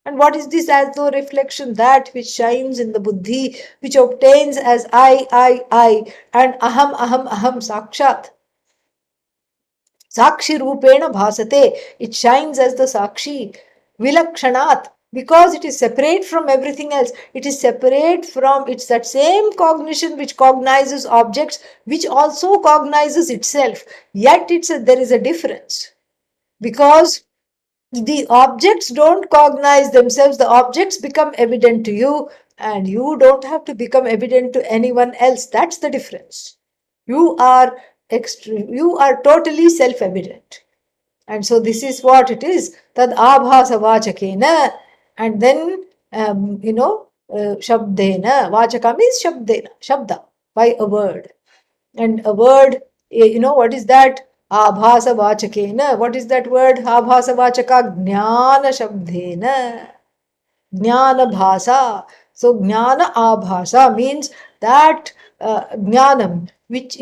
And what is this as though reflection? That which shines in the buddhi, which obtains as I, and aham, sakshat. Sakshi rupena bhasate. It shines as the sakshi. Vilakshanat. Because it is separate from everything else. It is separate from, it's that same cognition which cognizes objects, which also cognizes itself. Yet there is a difference. Because the objects don't cognize themselves, the objects become evident to you, and you don't have to become evident to anyone else. That's the difference. You are totally self-evident. And so this is what it is. Tad abhasa vachakena. And then, shabdena. Vachaka means shabdena. Shabda. By a word. And a word, what is that? Abhasa vachakena. What is that word? Abhasa vachaka jnana shabdena. Jnana bhasa. So jnana abhasa means that jnanam, which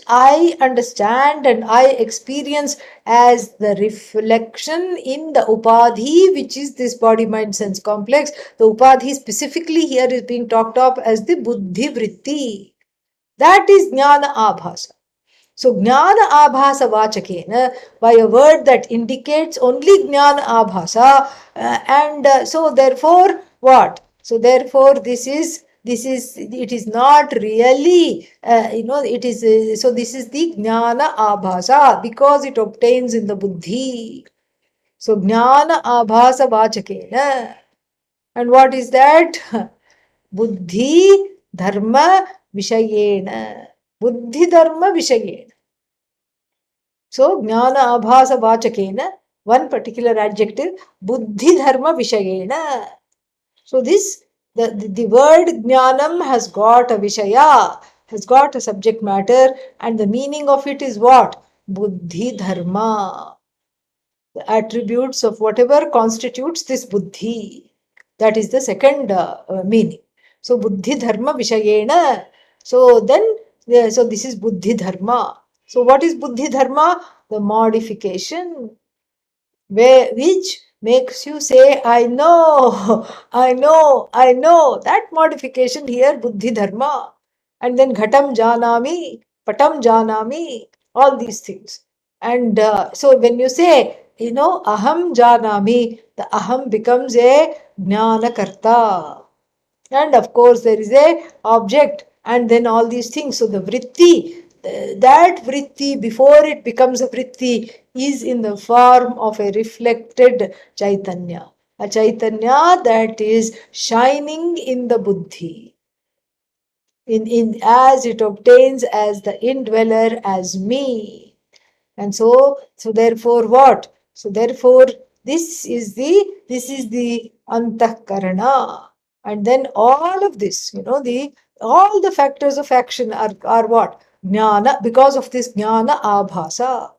I understand and I experience as the reflection in the upadhi, which is this body mind sense complex. The upadhi specifically here is being talked of as the buddhi vritti. That is jnana abhasa. So jnana abhasa vachakena, by a word that indicates only jnana abhasa, and so therefore what? So therefore it is not really, it is, so this is the jnana abhasa because it obtains in the buddhi. So jnana abhasa vachakena. And what is that? Buddhi dharma vishayena. Buddhi dharma vishayena. So, jnana abhasa vachakena, one particular adjective, buddhi dharma vishayena. So, the word jnanam has got a vishaya, has got a subject matter, and the meaning of it is what? Buddhi dharma. The attributes of whatever constitutes this buddhi. That is the second meaning. So, buddhi dharma vishayena. So, so this is buddhi dharma. So, what is buddhi dharma? The modification which makes you say, I know, I know, I know. That modification here, buddhi dharma. And then ghatam janami, patam janami, all these things. And so when you say, aham janami, the aham becomes a jnana karta. And of course, there is a object and then all these things. So the vritti, that vritti, before it becomes a vritti, is in the form of a reflected chaitanya. A chaitanya that is shining in the buddhi. In as it obtains as the indweller, as me. And so therefore what? So therefore this is the antahkarana. And then all of this, all the factors of action are what? Jnana, because of this jnana abhasa.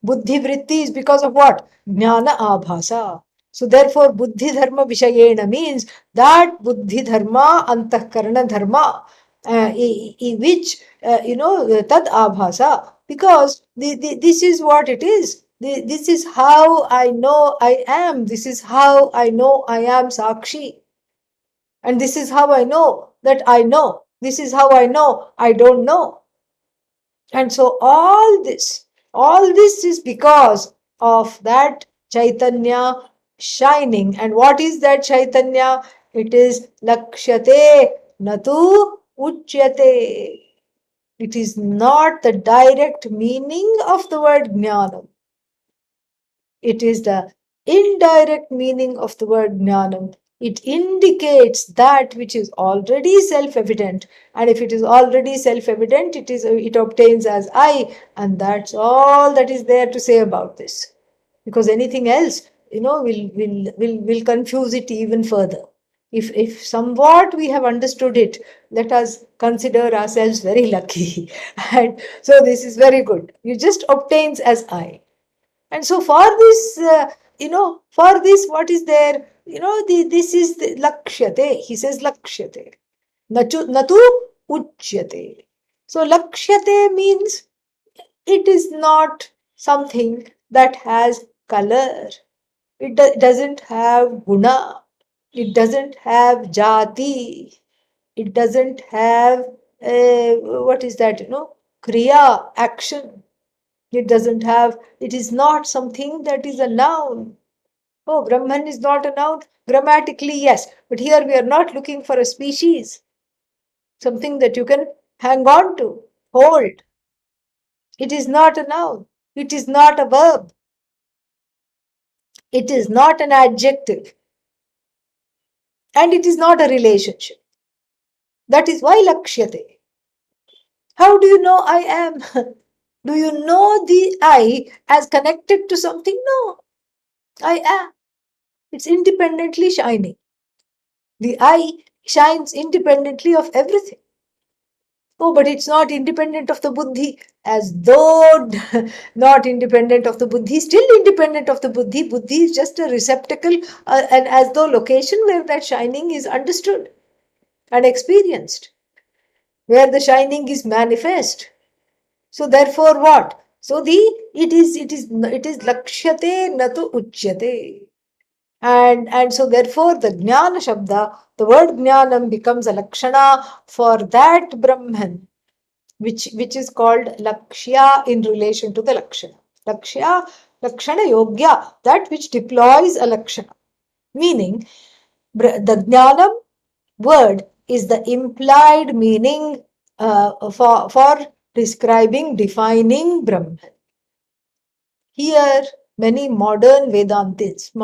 Buddhi vritti is because of what? Jnana abhasa. So therefore, buddhi dharma vishayena means that buddhi dharma, antahkarana dharma, which, tad abhasa, because this is what it is. This is how I know I am. This is how I know I am Sakshi. And this is how I know that I know. This is how I know I don't know. And so all this is because of that Chaitanya shining. And what is that Chaitanya? It is lakshyate natu uchyate. It is not the direct meaning of the word jnanam. It is the indirect meaning of the word jnanam. It indicates that which is already self-evident. And if it is already self-evident, it obtains as I. And that's all that is there to say about this. Because anything else, will confuse it even further. If somewhat we have understood it, let us consider ourselves very lucky. And so this is very good. You just obtains as I. And so for this, for this, what is there? This is the lakshyate. He says lakshyate. Natu uchyate. So lakshyate means it is not something that has color. It doesn't have guna. It doesn't have jati. It doesn't have, what is that, kriya, action. It is not something that is a noun. Oh, Brahman is not a noun. Grammatically, yes. But here we are not looking for a species, something that you can hang on to, hold. It is not a noun. It is not a verb. It is not an adjective. And it is not a relationship. That is why lakshyate. How do you know I am? Do you know the I as connected to something? No. I am. It's independently shining. The I shines independently of everything. Oh, but it's not independent of the buddhi, as though not independent of the buddhi, still independent of the buddhi. Buddhi is just a receptacle, and as though location where that shining is understood and experienced, where the shining is manifest. So therefore, what? So it is lakshyate natu uchyate. And so therefore the jnana shabda, the word jnanam becomes a lakshana for that Brahman, which is called lakshya in relation to the lakshana. Lakshana yogya, that which deploys a lakshana. Meaning, the jnanam word is the implied meaning for describing, defining Brahman. Here, many modern Vedantists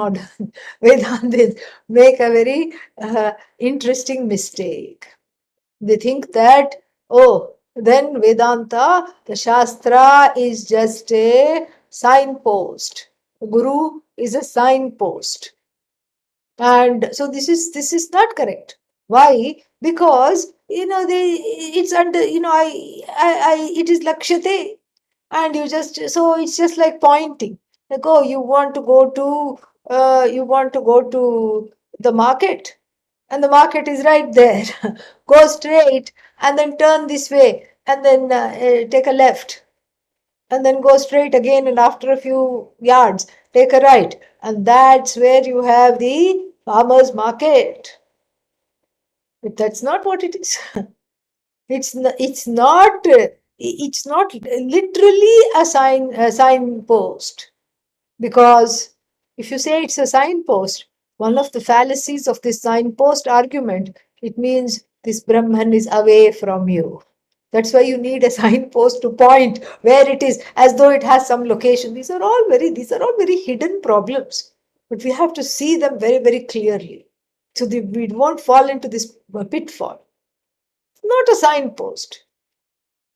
make a very interesting mistake. They think that, oh, then Vedanta, the Shastra is just a signpost. The Guru is a signpost. And so this is not correct. Why? Because it's under, it is lakshyate. And so it's just like pointing, like, oh, you want to go to the market, and the market is right there. Go straight and then turn this way, and then take a left, and then go straight again, and after a few yards take a right, and that's where you have the farmers market. But that's not what it is. It's not literally a signpost. Because if you say it's a signpost, one of the fallacies of this signpost argument, it means this Brahman is away from you. That's why you need a signpost to point where it is, as though it has some location. These are all very hidden problems, but we have to see them very, very clearly, so that we won't fall into this pitfall. Not a signpost.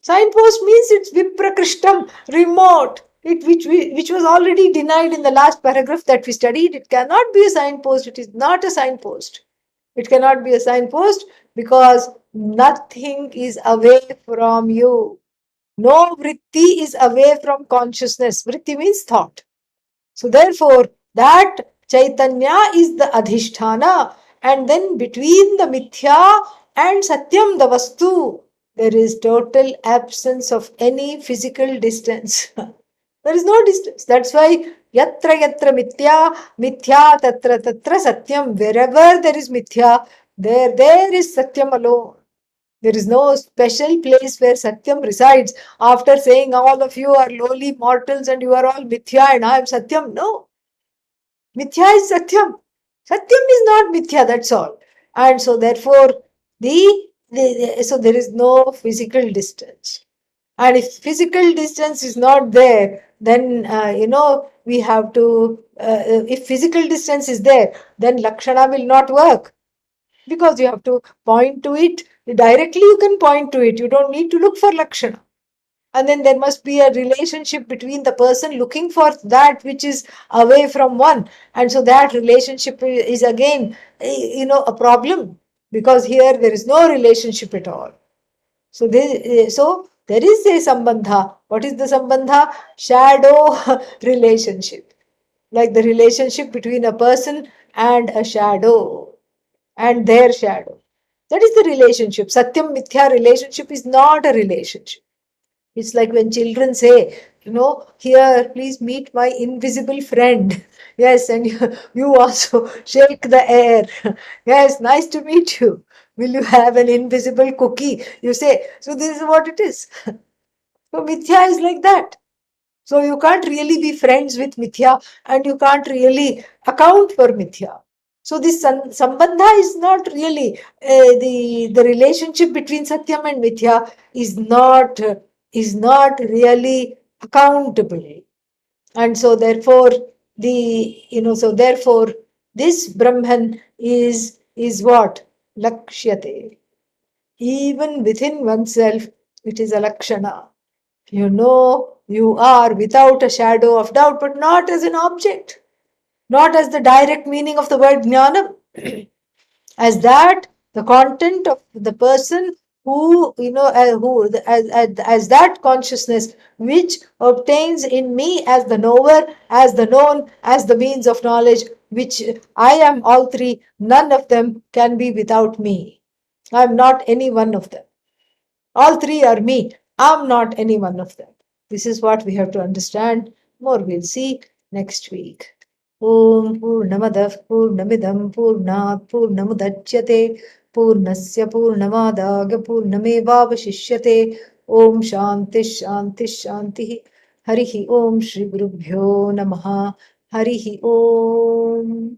Signpost means it's viprakrishtam, remote. which was already denied in the last paragraph that we studied. It cannot be a signpost. It is not a signpost. It cannot be a signpost because nothing is away from you. No vritti is away from consciousness. Vritti means thought. So therefore, that Chaitanya is the Adhishthana, and then between the Mithya and Satyam, the Vastu, there is total absence of any physical distance. There is no distance. That's why Yatra Yatra Mithya, Mithya Tatra Tatra Satyam. Wherever there is Mithya, there is Satyam alone. There is no special place where Satyam resides. After saying all of you are lowly mortals and you are all Mithya and I am Satyam. No. Mithya is Satyam. Satyam is not Mithya, that's all. And so therefore, so there is no physical distance. And if physical distance is not there, then, we have to, if physical distance is there, then Lakshana will not work. Because you have to point to it directly, you can point to it. You don't need to look for Lakshana. And then there must be a relationship between the person looking for that which is away from one. And so that relationship is again, a problem. Because here there is no relationship at all. So there is a sambandha. What is the sambandha? Shadow relationship. Like the relationship between a person and a shadow and their shadow. That is the relationship. Satyam Mithya relationship is not a relationship. It's like when children say, here, please meet my invisible friend. Yes, and you also shake the air. Yes, nice to meet you. Will you have an invisible cookie? You say, so this is what it is. So Mithya is like that. So you can't really be friends with Mithya and you can't really account for Mithya. So this sambandha is not really the relationship between Satyam and Mithya is not really accountable. And so therefore this Brahman is what? Lakshyate. Even within oneself, it is a lakshana. You are without a shadow of doubt, but not as an object, not as the direct meaning of the word jnanam, as that the content of the person as that consciousness which obtains in me as the knower, as the known, as the means of knowledge, which I am all three. None of them can be without me. I am not any one of them. All three are me. I'm not any one of them. This is what we have to understand. More we'll see next week. Om Purnamadah Purnamidam Purnat Purnamudachyate Purnasya Purnamadaga Purnamevavashishyate. Om Shanti Shanti Shanti. Harihi Om Shri Gurubhyo Namaha. Harihi Om.